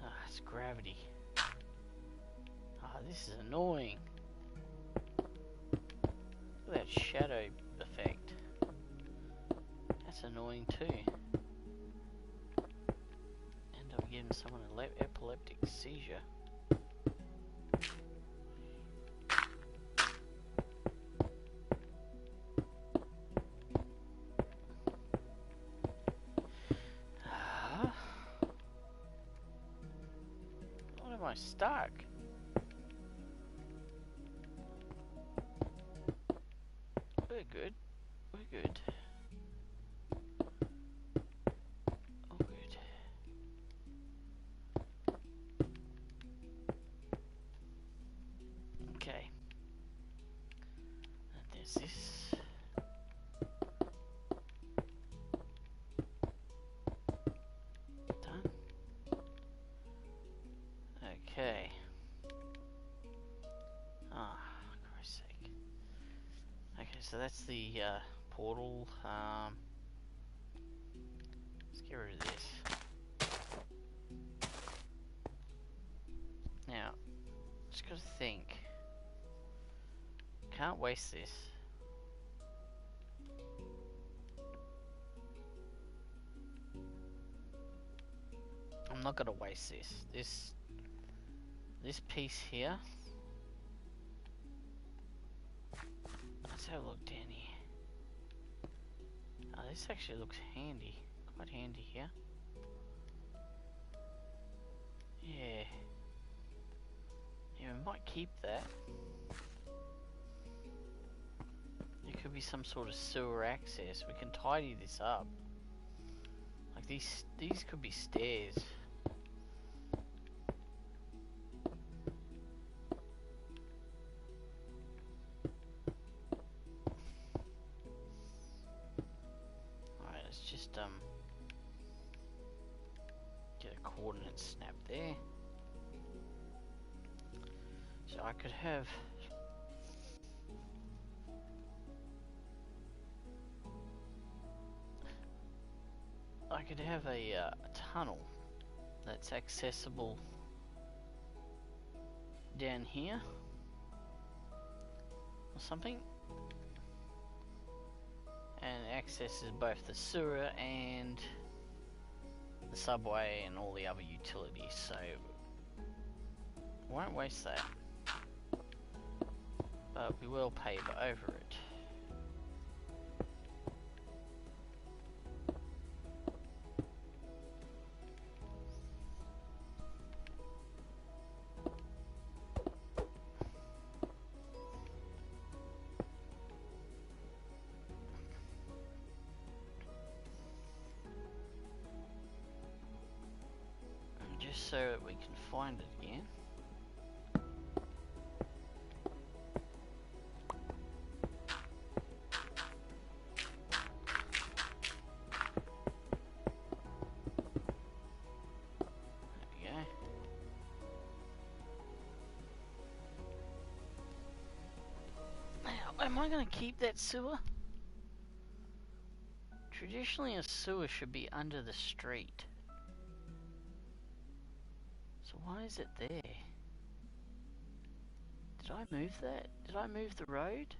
Ah, it's gravity. Ah, this is annoying. Look at that shadow effect. That's annoying too. End up giving someone an epileptic seizure. What am I stuck? We're good. We're good. Oh, good. Okay. And there's this. Done. Okay. Ah, for Christ's sake. Okay, so that's the portal. Let's get rid of this. Now, just gotta think. Can't waste this. I'm not gonna waste this. This piece here. Let's have a look down here. Oh, this actually looks handy. Quite handy here. Yeah. Yeah, we might keep that. There could be some sort of sewer access. We can tidy this up. Like these could be stairs. Alright, let's just get a coordinate snap there. So I could have a tunnel that's accessible down here or something, and accesses both the sewer and the subway and all the other utilities, so won't waste that, but we will pave over it. Just so that we can find it again. There we go. Now, am I going to keep that sewer? Traditionally, a sewer should be under the street. So why is it there? Did I move that? Did I move the road?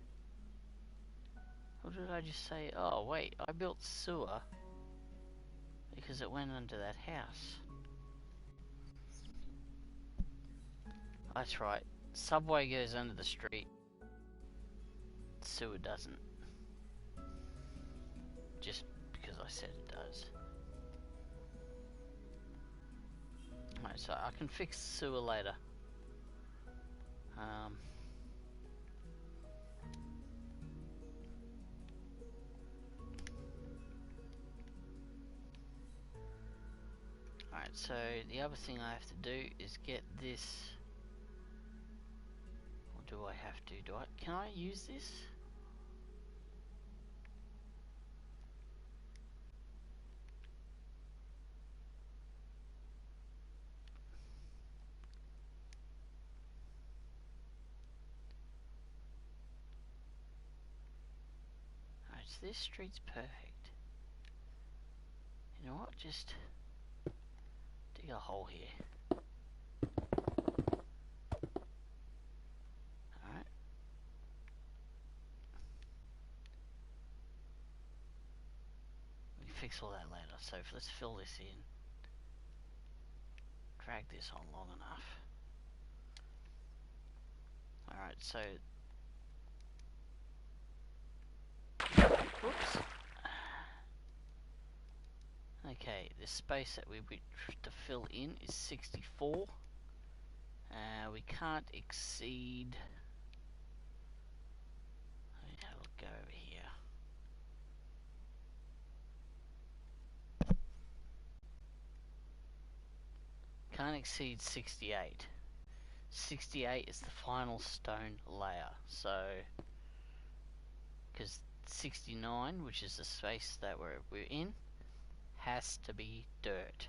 Or did I just say, oh wait, I built sewer because it went under that house? That's right. Subway goes under the street. Sewer doesn't. Just because I said it does. Alright, so I can fix sewer later. so the other thing I have to do is get this. Or do I have to? Can I use this? Alright, so this street's perfect. You know what? Just dig a hole here. Alright. We can fix all that later. So let's fill this in. Drag this on long enough. Alright, so... Whoops. Okay, the space that we wish to fill in is 64. We can't exceed... Let me have a look, go over here. Can't exceed 68. 68 is the final stone layer, so... Because 69, which is the space that we're in, has to be dirt.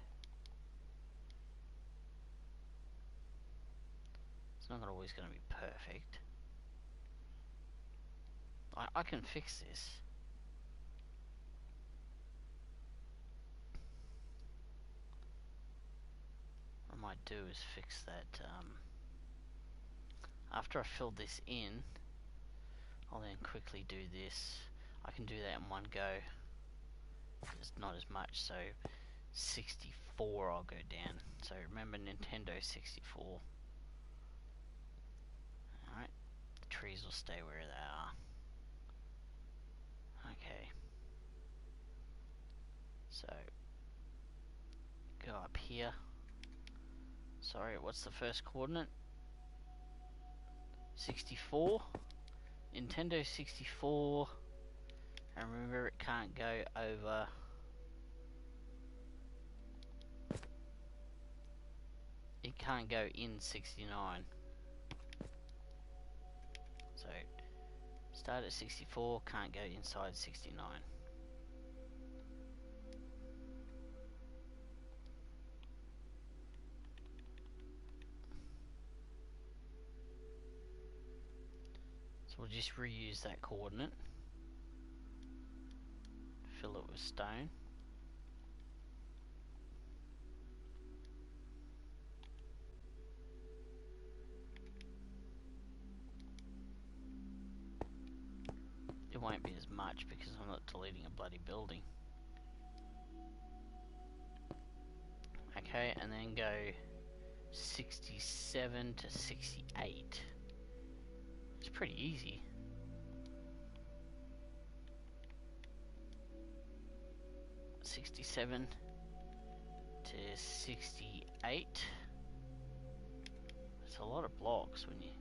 It's not always going to be perfect. I can fix this. What I might do is fix that, after I fill this in, I'll then quickly do this. I can do that in one go. It's not as much, so 64 I'll go down. So remember Nintendo 64. Alright, the trees will stay where they are. Okay. So, go up here. Sorry, what's the first coordinate? 64. Nintendo 64. And remember, it can't go over... It can't go in 69. So, start at 64, can't go inside 69. So we'll just reuse that coordinate. Fill it with stone. It won't be as much because I'm not deleting a bloody building. Okay, and then go 67 to 68. It's pretty easy. '67 to 68. It's a lot of blocks. When you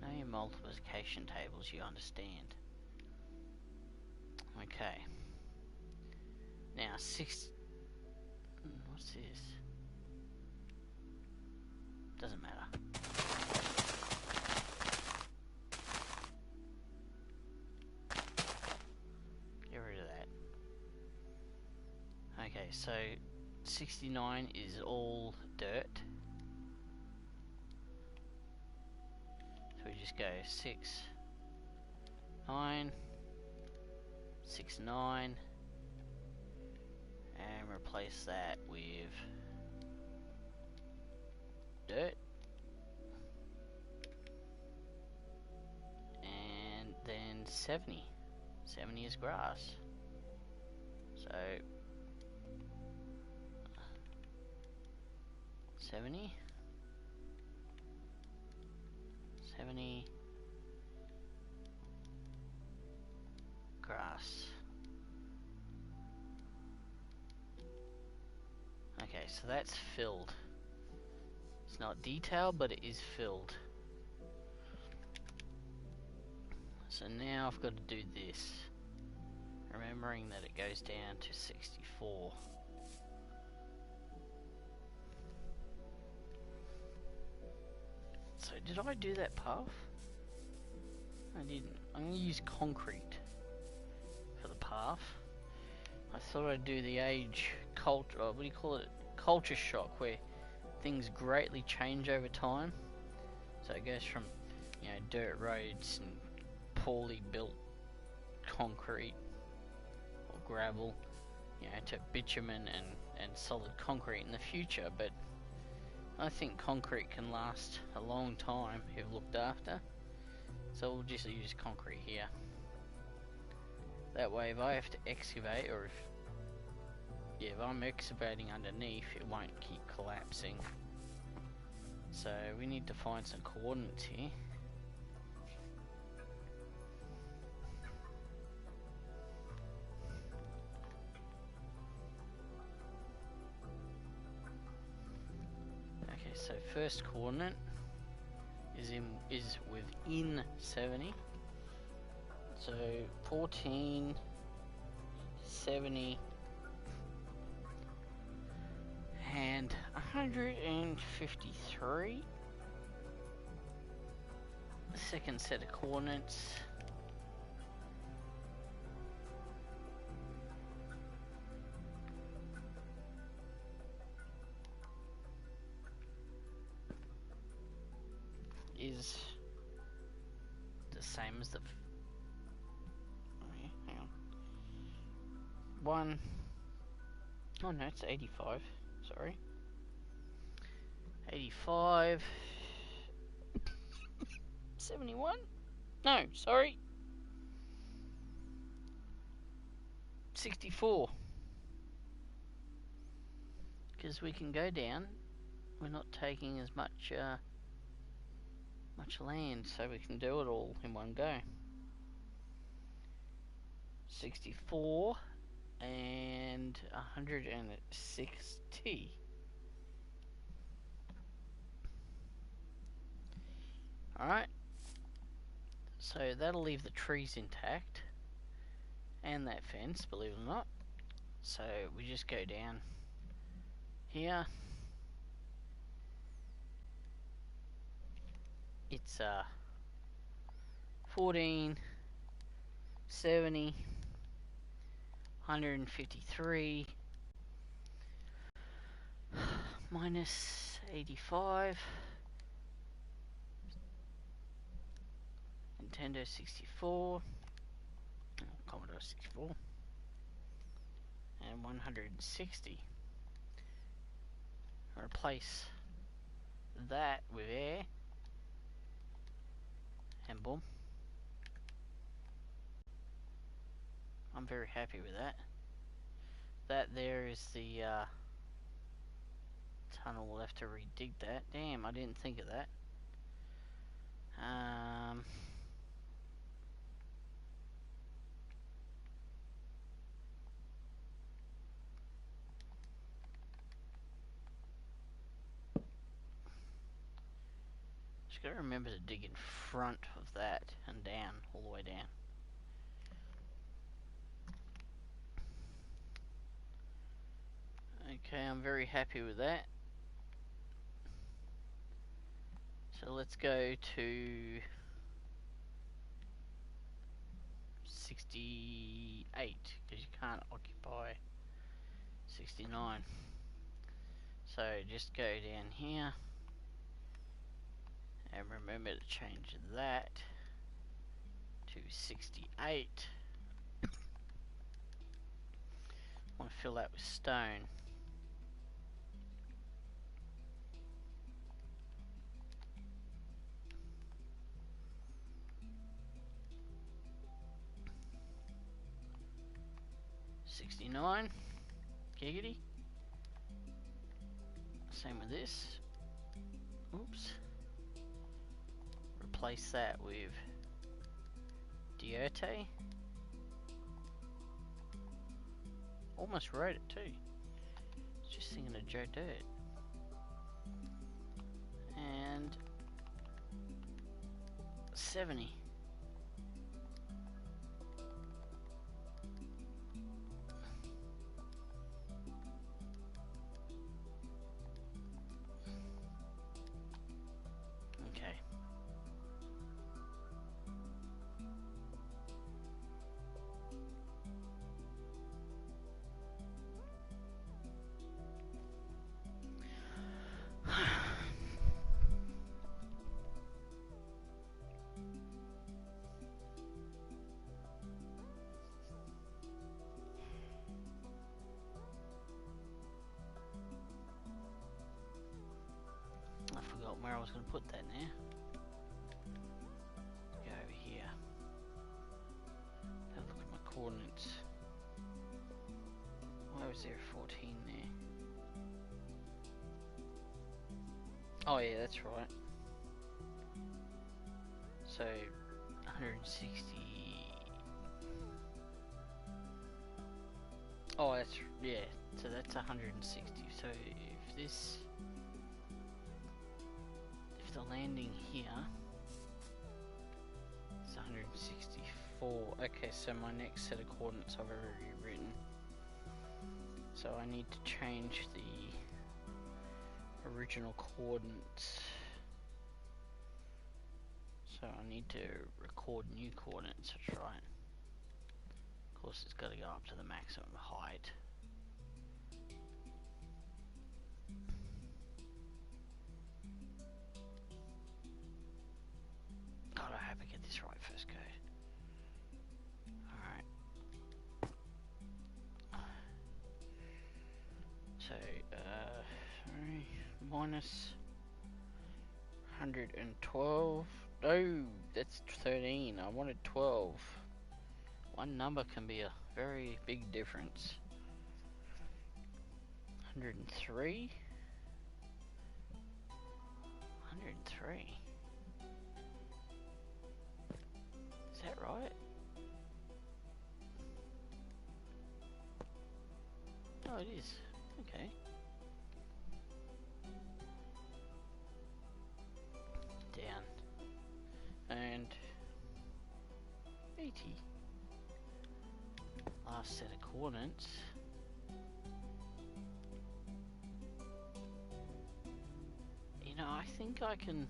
know your multiplication tables, you understand. Okay. Now what's this? Doesn't matter. Get rid of that. Okay, so 69 is all dirt. So we just go 6, 9, 6, 9, and replace that with dirt, and then 70. 70 is grass. So 70, 70, grass. Okay, so that's filled. It's not detailed, but it is filled. So now I've got to do this, remembering that it goes down to 64. Did I do that path? I didn't. I'm going to use concrete for the path. I thought I'd do the age culture, what do you call it? Culture shock, where things greatly change over time. So it goes from, you know, dirt roads and poorly built concrete or gravel, you know, to bitumen and solid concrete in the future. But I think concrete can last a long time if looked after. So we'll just use concrete here. That way if I have to excavate, or if I'm excavating underneath, it won't keep collapsing. So we need to find some coordinates here. Okay, so first coordinate is within 70. So 14, 70, and 153. The second set of coordinates is the same as the hang on. Oh no, it's 85. Sorry. 85. 71? No, sorry. 64. Because we can go down. We're not taking as much land, so we can do it all in one go. 64 and 160. Alright, so that'll leave the trees intact and that fence, believe it or not. So we just go down here. It's 14, 70, 153 minus 85, Nintendo 64, Commodore 64, and 160. Replace that with air, and boom. I'm very happy with that. That there is the tunnel. We'll have to redig that. Damn, I didn't think of that. Just gotta remember to dig in front of that and down, all the way down. Okay, I'm very happy with that. So let's go to 68, because you can't occupy 69. So just go down here and remember to change that to 68. I want to fill that with stone. $69. Giggity. Same with this. Oops. Replace that with Dierte. Almost wrote it too. Just thinking of Joe Dirt. And 70. Okay, I was going to put that now. Go over here. Have a look at my coordinates. Why was there a 14 there? Oh yeah, that's right. So 160. Oh, that's, yeah. So that's 160. So if the landing here is 164. Okay, so my next set of coordinates I've already written. So I need to change the original coordinates. So I need to record new coordinates, that's right. Of course it's got to go up to the maximum height. God, I hope I get this right first go. Alright. So, sorry, minus 112. No, that's 13. I wanted 12. One number can be a very big difference. 103? 103. Is that right? Oh, it is. Okay. Down. And 80. Last set of coordinates. You know, I think I can...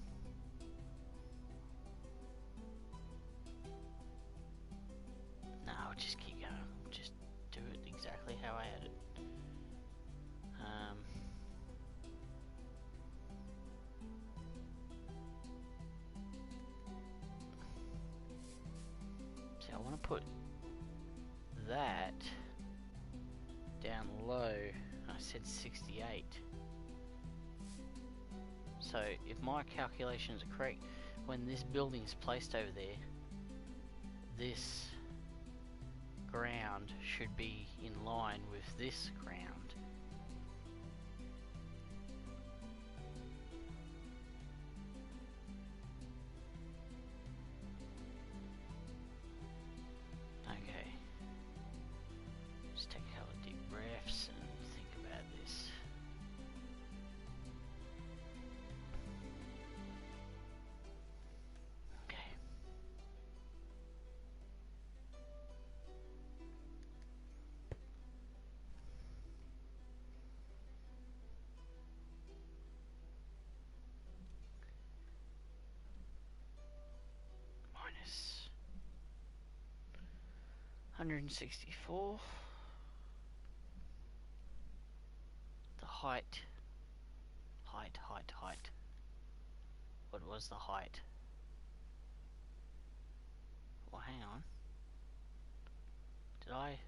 No, I'll just keep going. Just do it exactly how I had it. See, I want to put that down low. I said 68. So if my calculations are correct, when this building is placed over there, this ground should be in line with this ground. Okay. Just take a couple of deep breaths and think about this. Okay. Minus 164. The height. Height. What was the height? Well, hang on. Did I?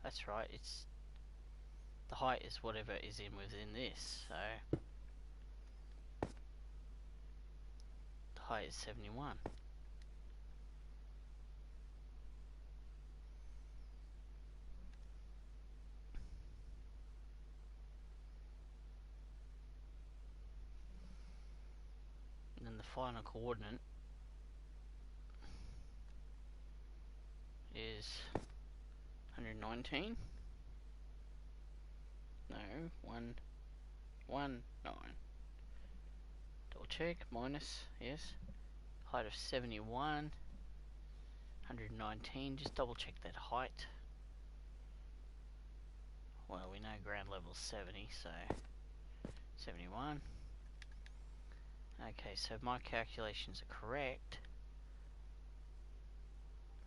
That's right, it's... The height is whatever is within this, so... The height is 71. And then the final coordinate is 119. No, 119. Double check, minus, yes. Height of 71. 119, just double check that height. Well, we know ground level's 70, so 71. Okay, so if my calculations are correct,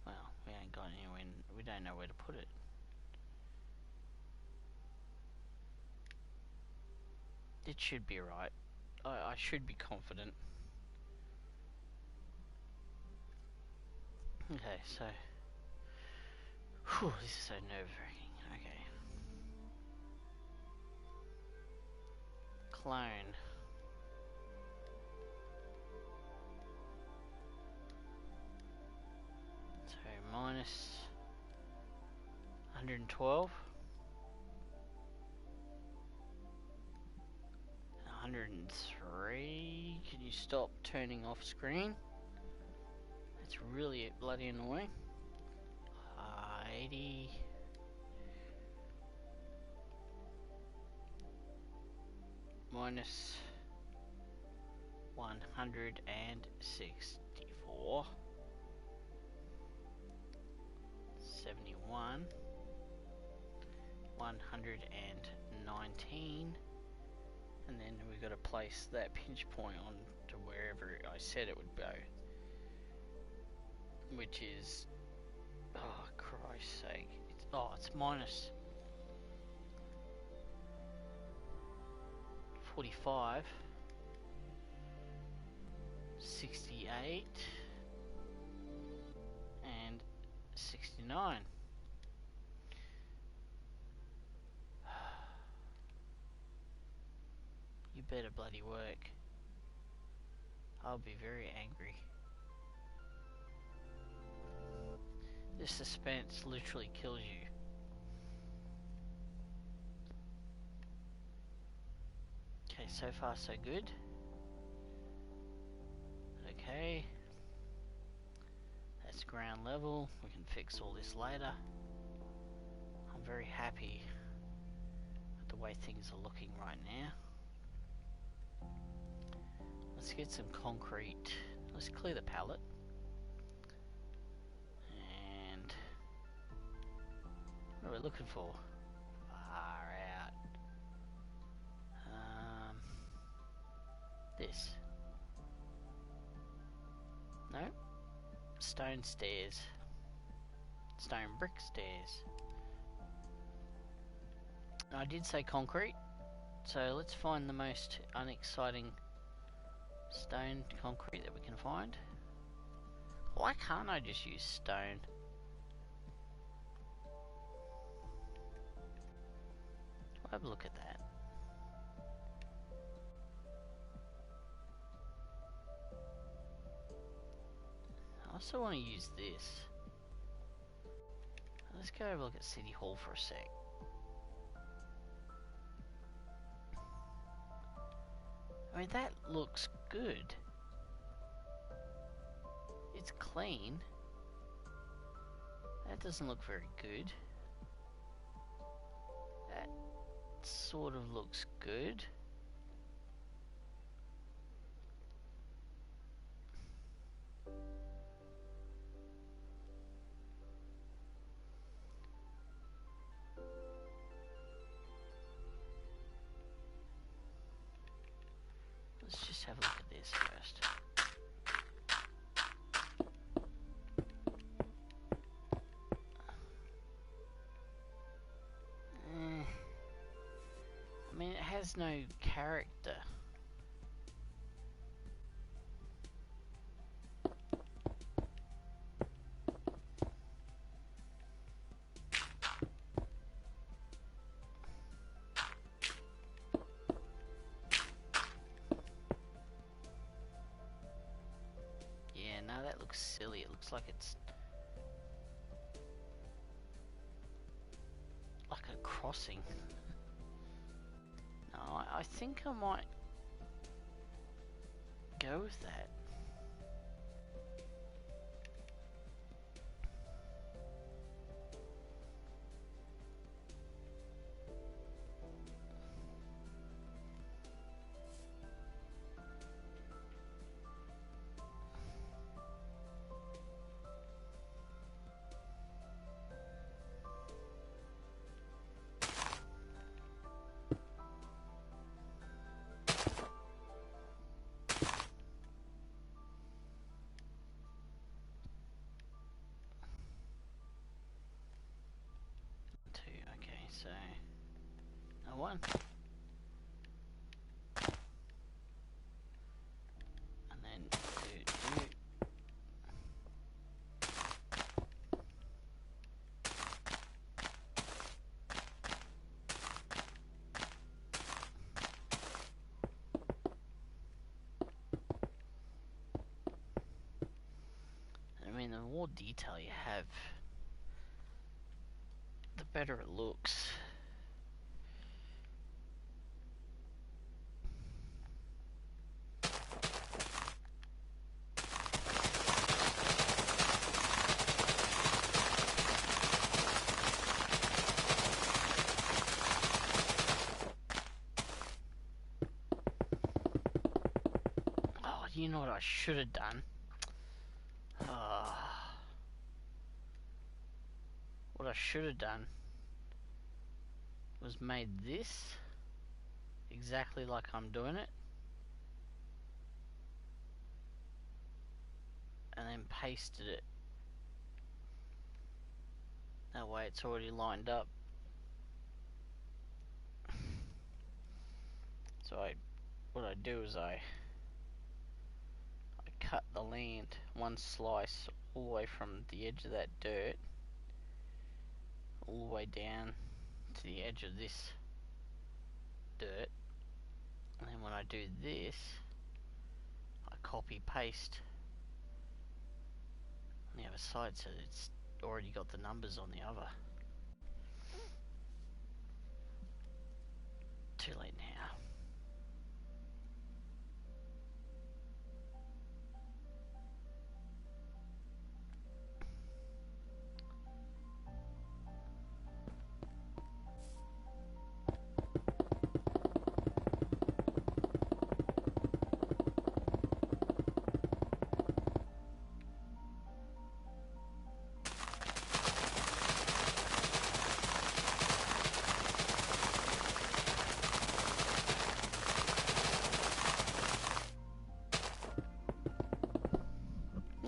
well, we ain't got anywhere, we don't know where to put it. It should be right. I should be confident. Okay, so... Whew, this is so nerve-wracking. Okay. Clone. minus 112. 103. Can you stop turning off screen? That's really bloody annoying. 80. Minus 164. 71. 119. And then we've got to place that pinch point on to wherever I said it would go, which is, oh Christ's sake, it's minus 45, 68, and 69. You better bloody work. I'll be very angry. This suspense literally kills you. Okay, so far so good. Okay. That's ground level. We can fix all this later. I'm very happy with the way things are looking right now. Let's get some concrete. Let's clear the pallet. And what are we looking for? Far out. This. No. Stone stairs. Stone brick stairs. I did say concrete, so let's find the most unexciting stone concrete that we can find. Why can't I just use stone? I'll have a look at that. I also want to use this. Let's go have a look at City Hall for a sec. I mean, that looks good. It's clean. That doesn't look very good. That sort of looks good. Let's just have a look at this first. I mean, it has no character. Yeah, no, that looks silly. It looks like it's like a crossing. No, I think I might go with that. So, a 1. And then 2, 2. I mean, the more detail you have, the better it looks. Oh, you know what I should have done? What I should have done was made this exactly like I'm doing it, and then pasted it. That way it's already lined up. So what I do is I cut the land one slice all the way from the edge of that dirt all the way down to the edge of this dirt, and then when I do this I copy paste on the other side so it's already got the numbers on the other. Too late now.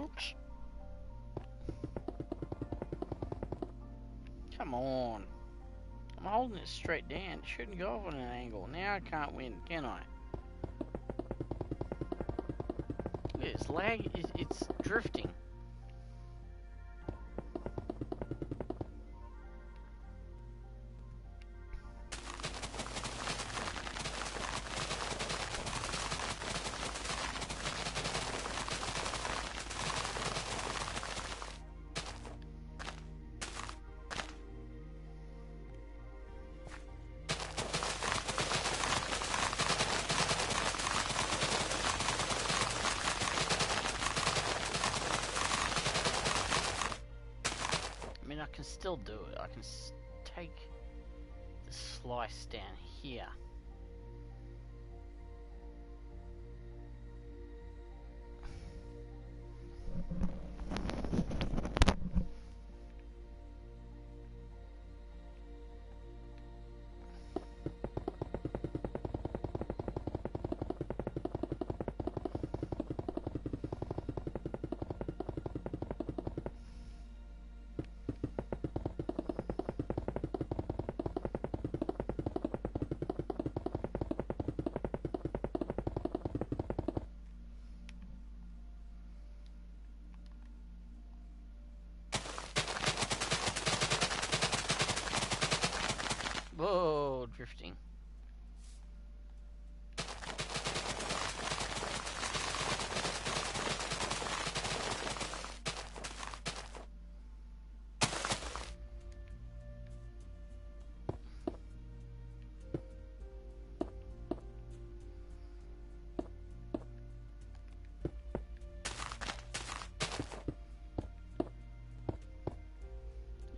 Oops. Come on. I'm holding it straight down. It shouldn't go off on an angle. Now I can't win, can I? Look at this lag. It's drifting. I mean, I can still do it. I can take the slice down here. Whoa, drifting.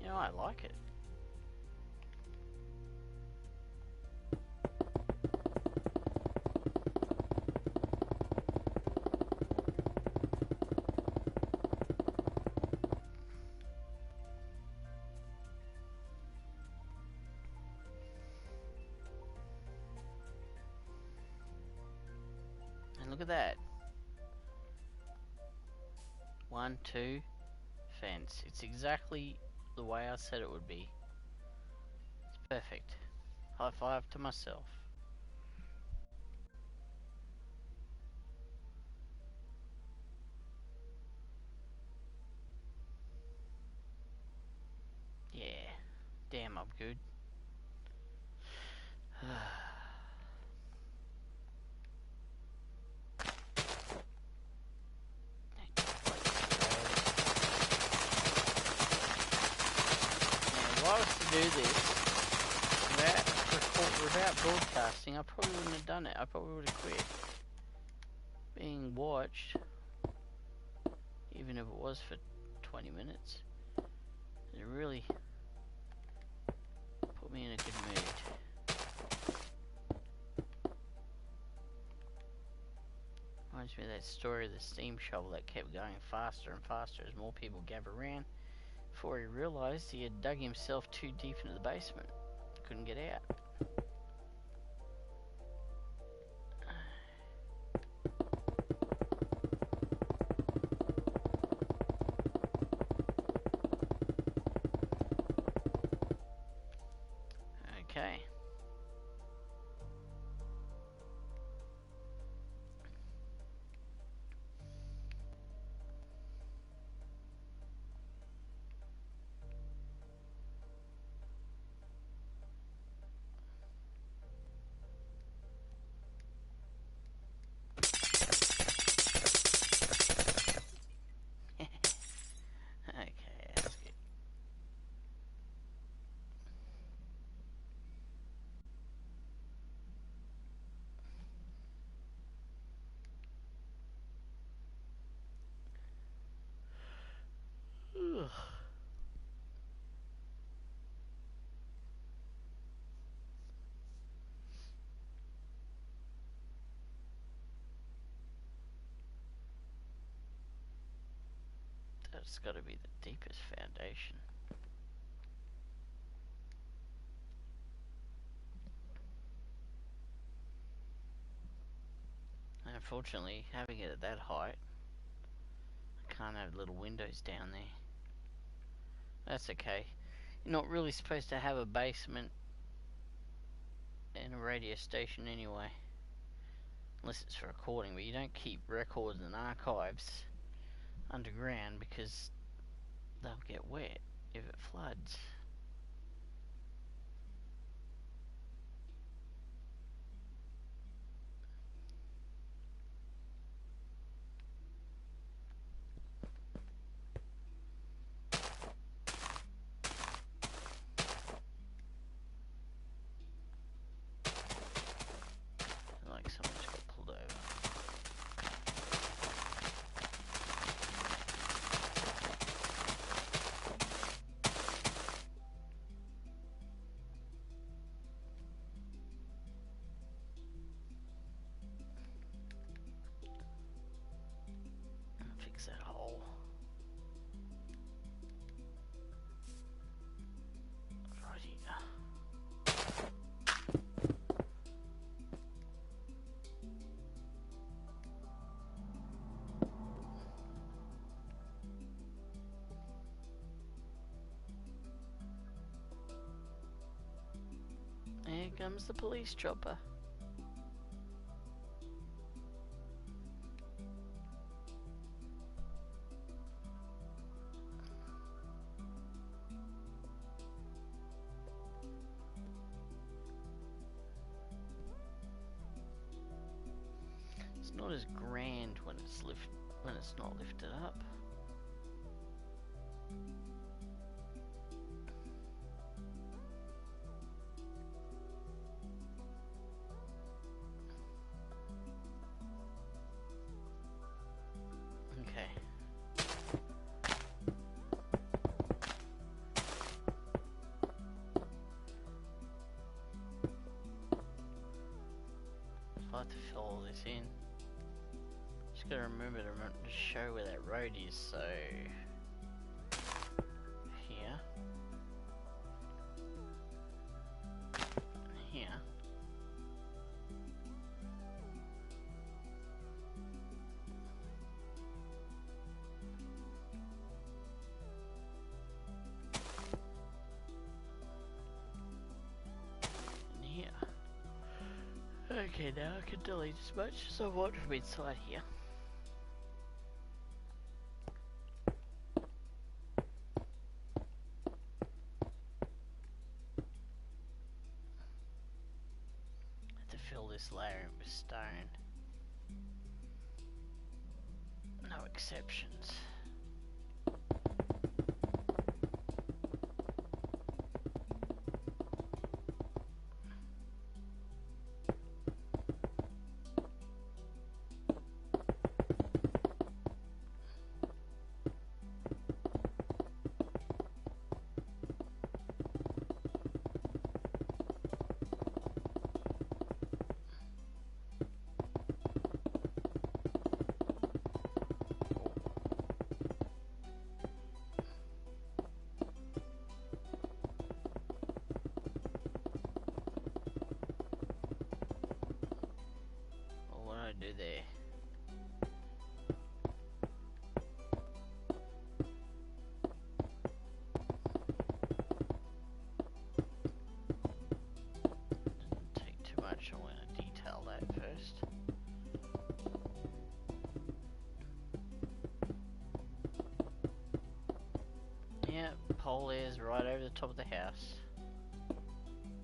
You know, I like it. And look at that. 1, 2, fence. It's exactly the way I said it would be. It's perfect. High five to myself. Yeah. Damn, I'm good. Why was to do this without broadcasting, I probably wouldn't have done it. I probably would have quit being watched, even if it was for 20 minutes. It really put me in a good mood. Reminds me of that story of the steam shovel that kept going faster and faster as more people gathered around before he realised he had dug himself too deep into the basement. Couldn't get out. Okay. Okay, that's good. Ugh. That's got to be the deepest foundation. Unfortunately, having it at that height, I can't have little windows down there. That's okay. You're not really supposed to have a basement in a radio station anyway. Unless it's for recording, but you don't keep records and archives underground because they'll get wet if it floods. Like someone just got pulled over. Fix that hole. Right here. Here comes the police chopper. It's not as grand when it's not lifted up. Okay. I'd like to fill all this in. Just gotta remember to show where that road is, so here, here, and here. Okay, now I can delete as much as I want from inside here. Fill this layer in with stone. No exceptions. Pole is right over the top of the house.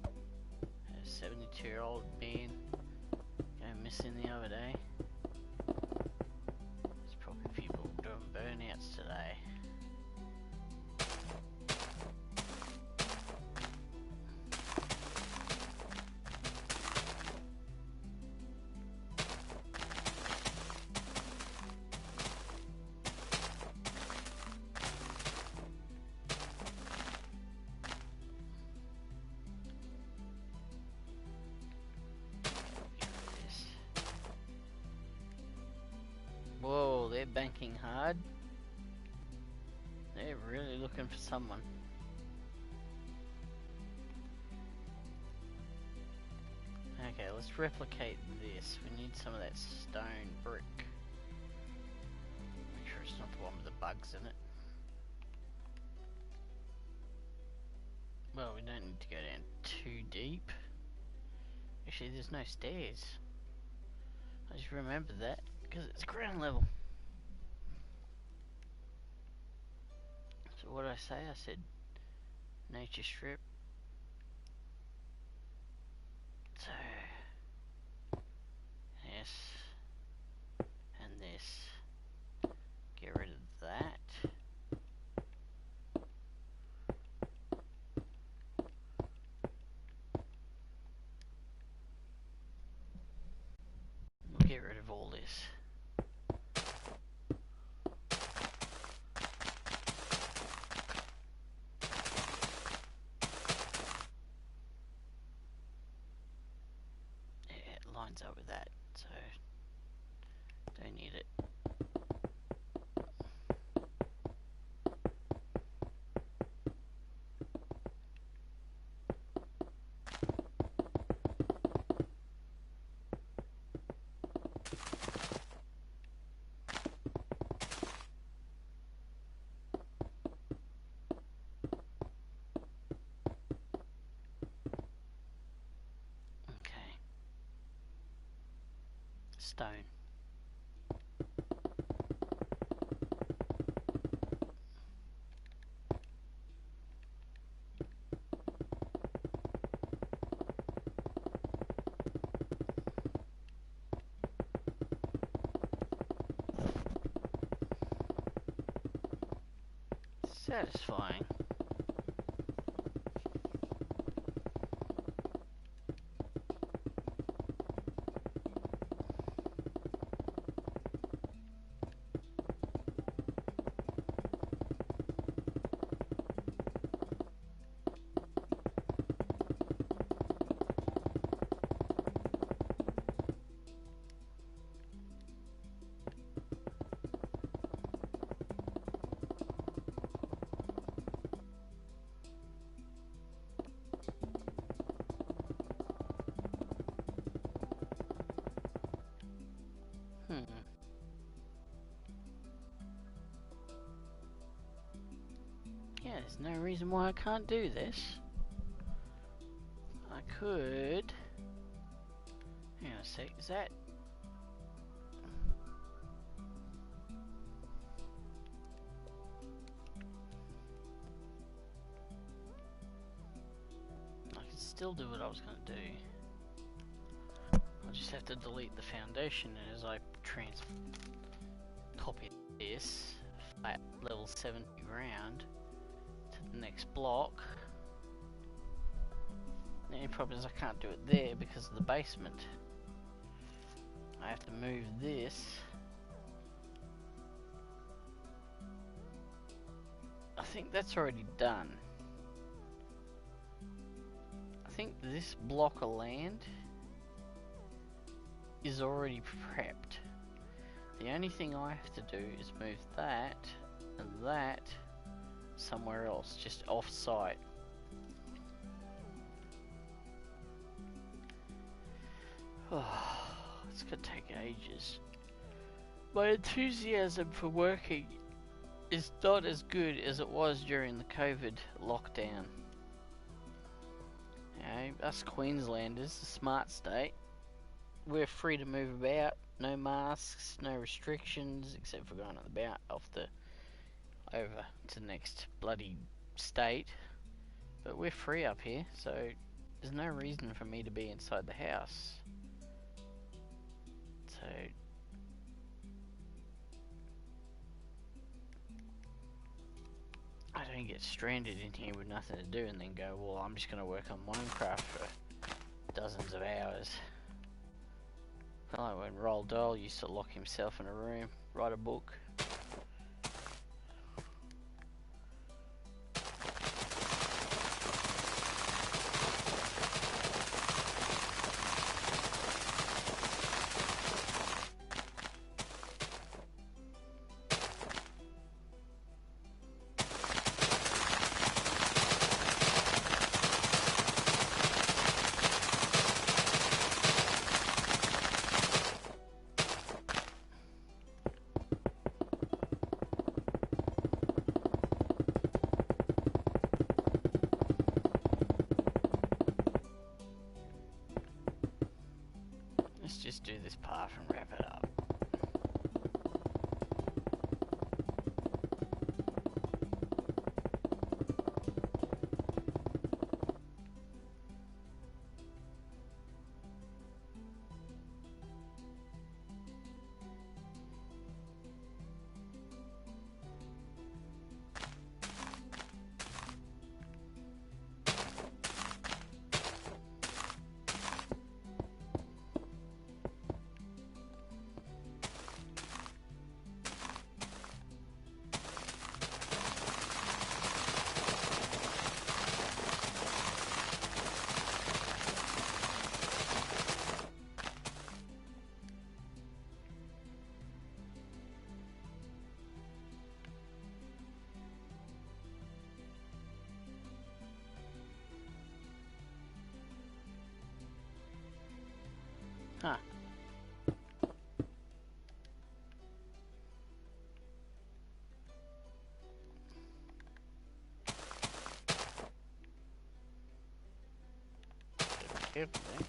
A 72-year-old man going missing the other day. There's probably people doing burnouts today. Whoa, they're banking hard. They're really looking for someone. Okay, let's replicate this. We need some of that stone brick. Make sure it's not the one with the bugs in it. Well, we don't need to go down too deep. Actually, there's no stairs. I just remembered that because it's ground level. So what did I say? I said nature strip. So this and this. Get rid of that. We'll get rid of all this. Lines up with that, so don't need it. Okay. Stone. Satisfying. Yeah, there's no reason why I can't do this. I could... Hang on a sec, is that... I can still do what I was going to do. I'll just have to delete the foundation as I copy this flat level 70 round to the next block. The only problem is I can't do it there because of the basement. I have to move this. I think that's already done. I think this block of land is already prepped. The only thing I have to do is move that and that somewhere else, just off site. Oh, it's gonna take ages. My enthusiasm for working is not as good as it was during the COVID lockdown. You know, us Queenslanders, the smart state, we're free to move about, no masks, no restrictions, except for going about off the over to the next bloody state, but we're free up here, so there's no reason for me to be inside the house. So I don't get stranded in here with nothing to do and then go, well, I'm just going to work on Minecraft for dozens of hours. Like when Roald Dahl used to lock himself in a room, write a book. Let's just do this path and wrap it up. Huh. Careful there.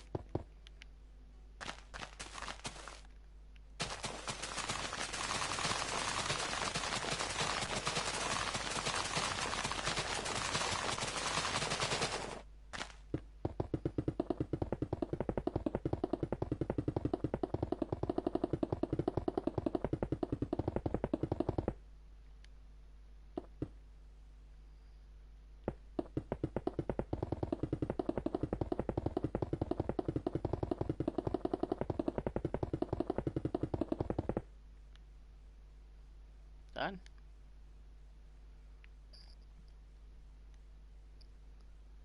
Done.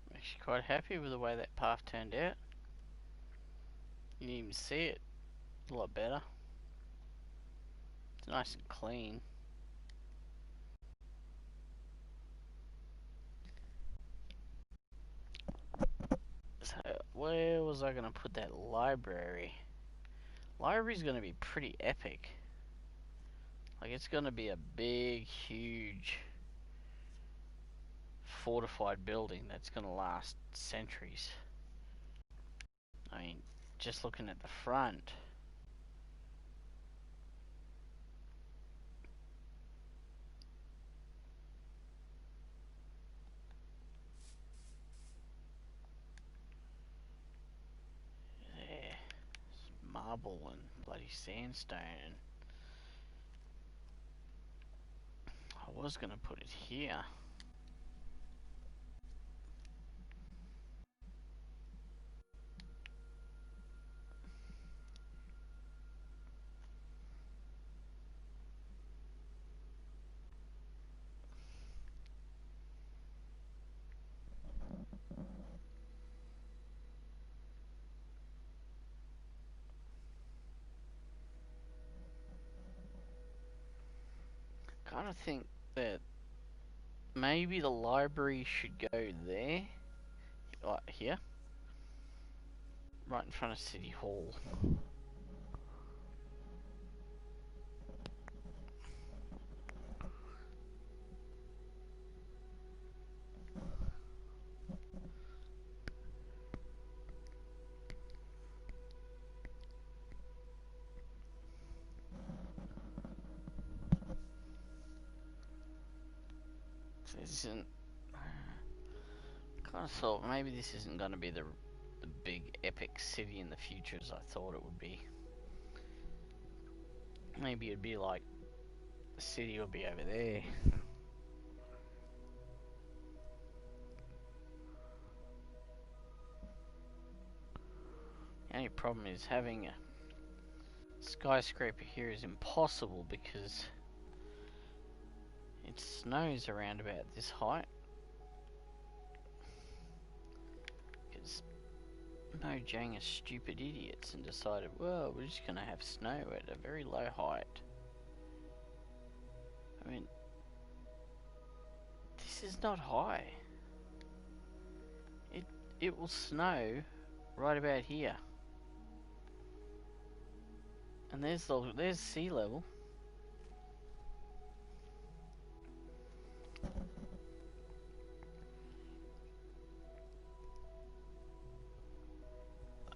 I'm actually quite happy with the way that path turned out. You can even see it a lot better. It's nice and clean. So, where was I going to put that library? Library's going to be pretty epic. Like, it's going to be a big, huge, fortified building that's going to last centuries. I mean, just looking at the front. There. It's marble and bloody sandstone. I was going to put it here. Kind of think that maybe the library should go there, right here, right in front of City Hall. So this isn't Kind of thought maybe this isn't going to be the big epic city in the future as I thought it would be. Maybe it'd be like the city will be over there. The only problem is having a skyscraper here is impossible because it snows around about this height. Because Mojang are stupid idiots and decided, well, we're just going to have snow at a very low height. I mean, this is not high. It will snow right about here. And there's sea level.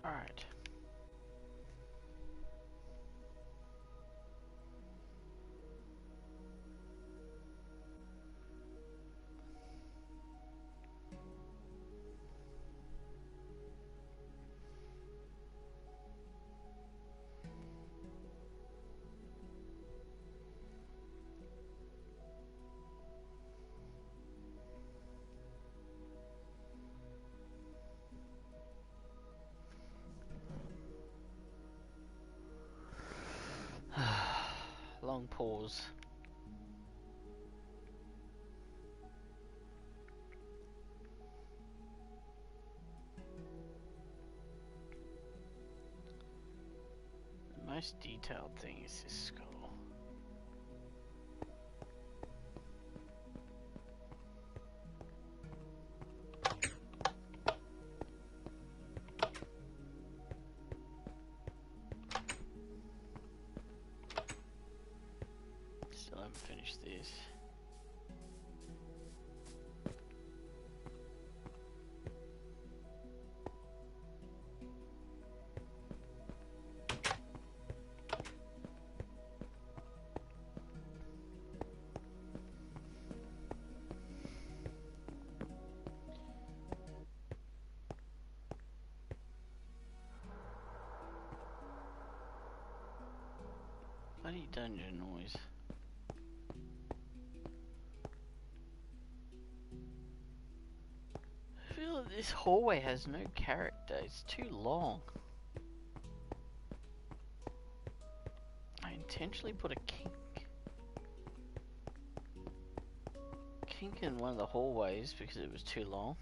Alright. Long pause. The most detailed thing is this skull. Still haven't finished this. Bloody dungeon noise. I feel that this hallway has no character. It's too long. I intentionally put a kink in one of the hallways because it was too long.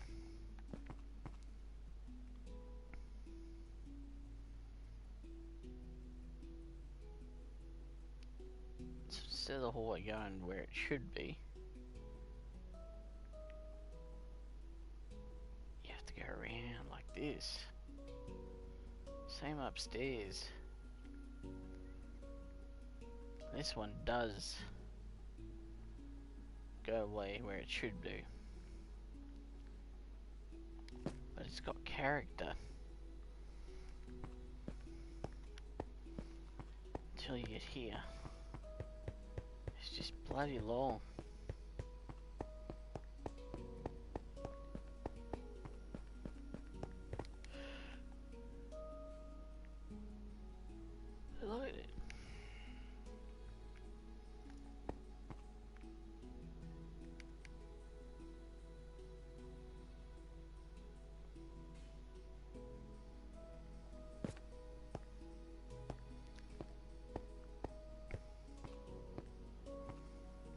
So instead of the hallway going where it should be, you have to go around like this. Same upstairs. This one does go away where it should do. But it's got character. Until you get here. It's just bloody long. Look at it.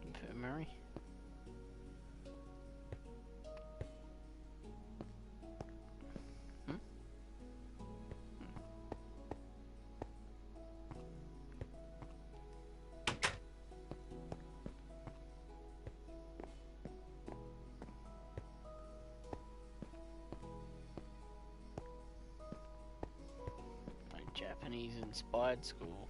Infirmary. Japanese inspired school.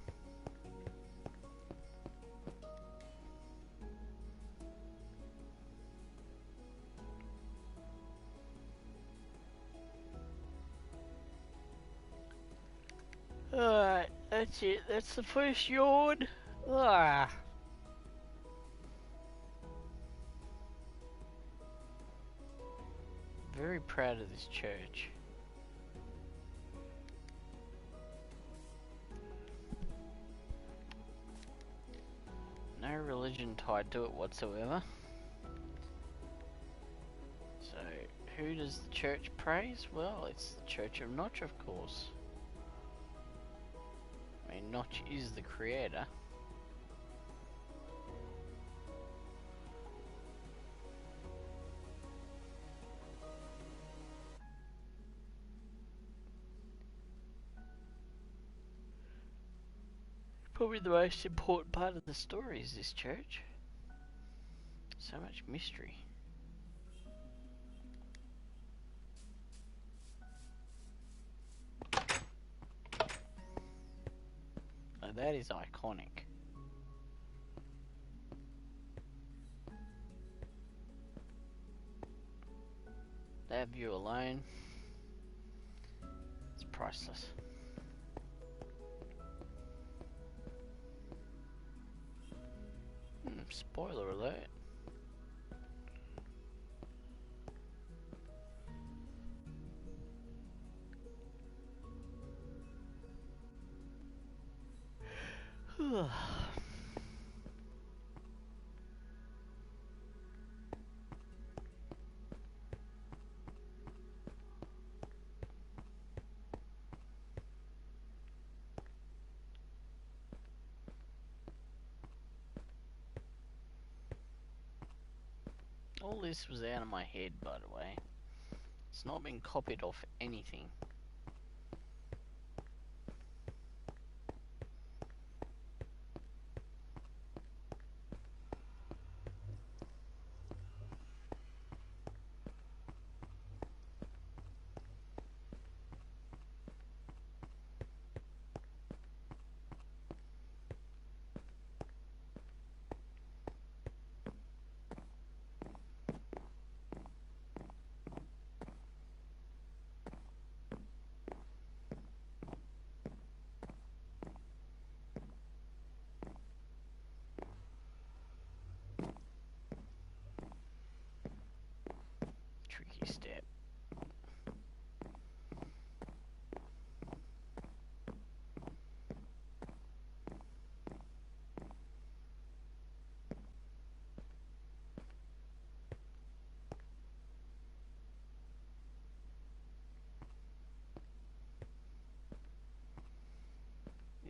Alright, that's it. That's the first yawn. Ah. very proud of this church. No religion tied to it whatsoever. So, who does the church praise? Well, it's the Church of Notch, of course. I mean, Notch is the creator. Probably the most important part of the story is this church. So much mystery. Now that is iconic. That view alone, it's priceless. Spoiler alert. All this was out of my head, by the way. It's not been copied off anything. Tricky step.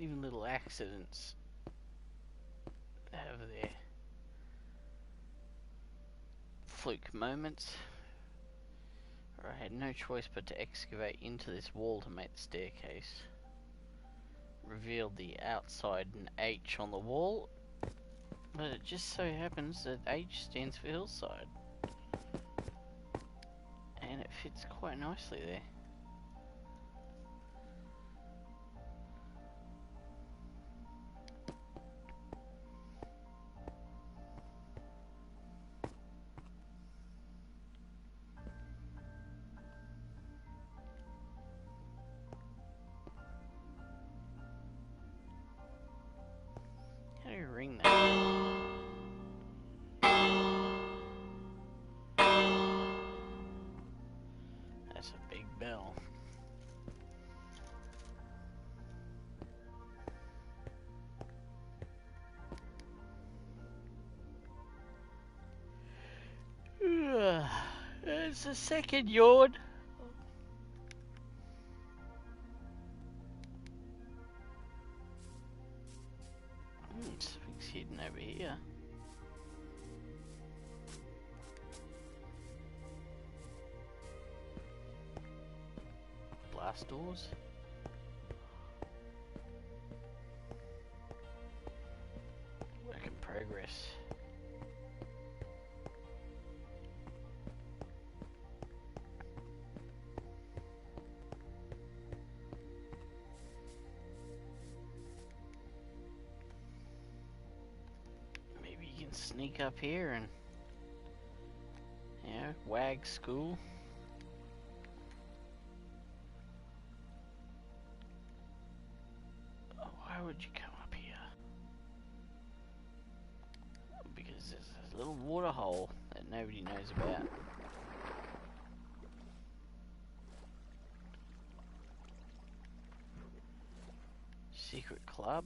Even little accidents have their fluke moments. I had no choice but to excavate into this wall to make the staircase. Revealed the outside an H on the wall, but it just so happens that H stands for Hillside. And it fits quite nicely there. How do you ring that? That's a big bell. It's a second yawn. Something's hidden over here. Blast doors. Work in progress. Maybe you can sneak up here and, you know, wag school. Why would you come up here? Because there's a little water hole that nobody knows about. Secret club.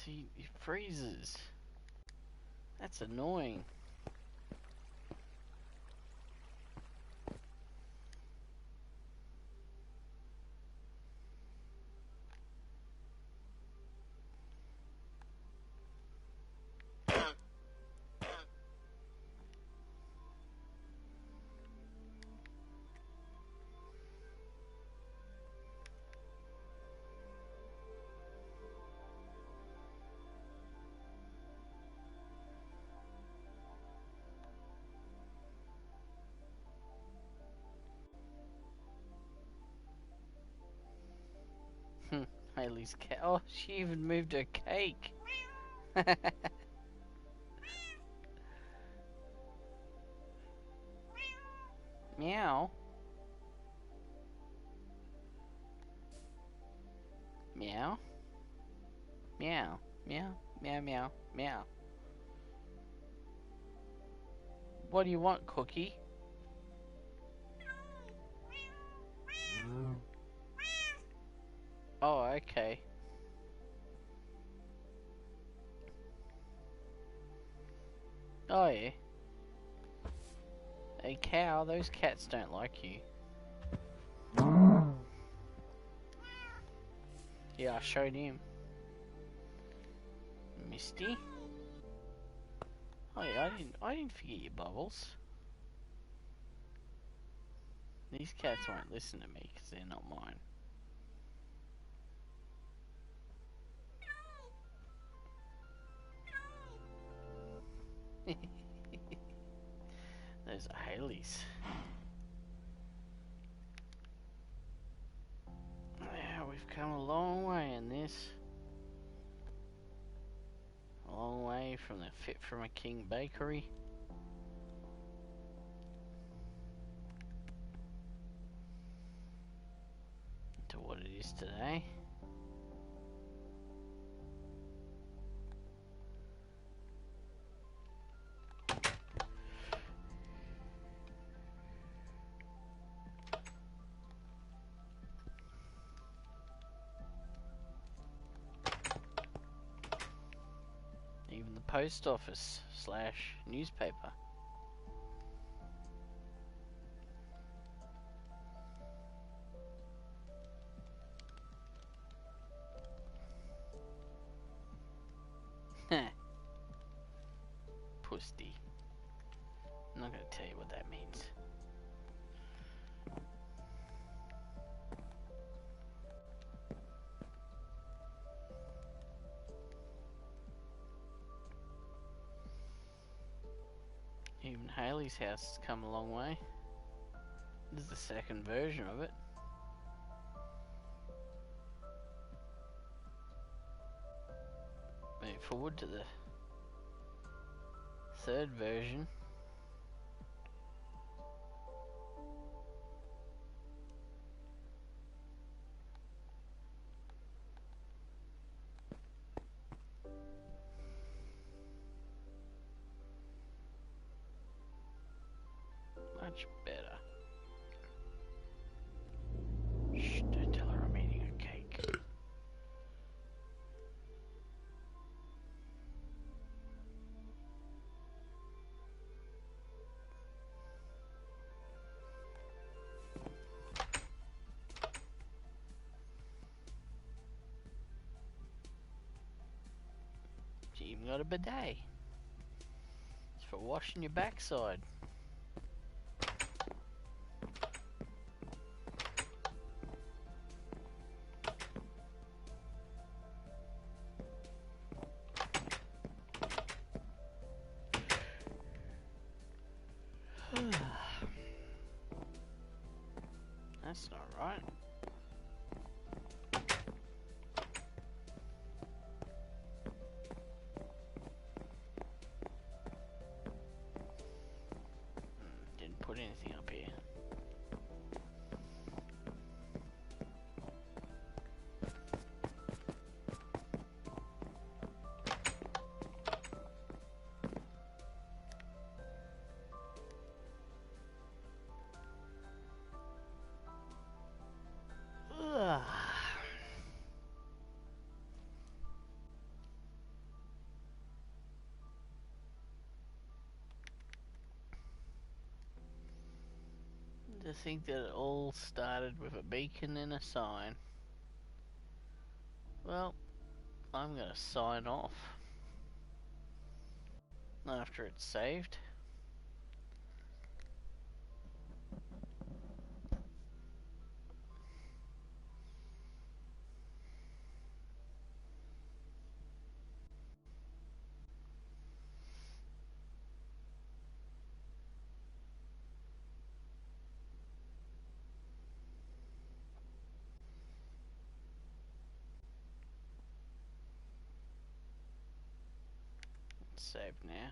See, it freezes. That's annoying. Haley's cat. Oh, she even moved her cake. Meow. Meow. Meow. Meow. Meow. Meow. Meow. What do you want, Cookie? Oh, okay. Oh, yeah. Hey, cow, those cats don't like you. Yeah, I showed him. Misty? Oh yeah, I didn't forget your bubbles. These cats won't listen to me because they're not mine. Those are Haley's. Yeah, we've come a long way in this. A long way from the Fit from a King bakery. To what it is today. Even the post office / newspaper. Pussy. I'm not going to tell you what that means. Even Haley's house has come a long way. This is the second version of it. Move forward to the third version. Much better. Shh, don't tell her I'm eating a cake. She even got a bidet. It's for washing your backside. That's not right. Didn't put anything up here. To think that it all started with a beacon and a sign. Well, I'm gonna sign off after it's saved. It's saved now.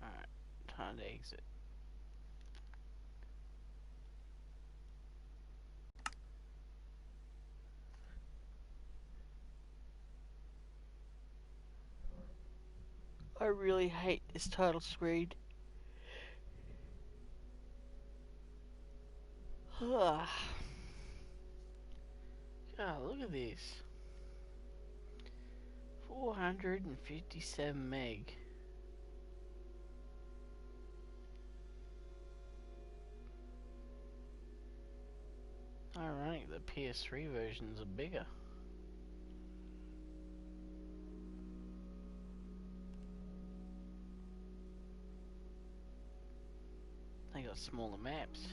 Alright, time to exit. I really hate this title screen. God, look at this. 457 meg. Ironic, the PS3 versions are bigger. They got smaller maps.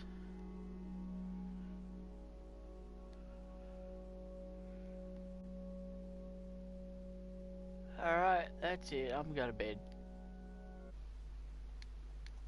Alright, that's it. I'm going to bed.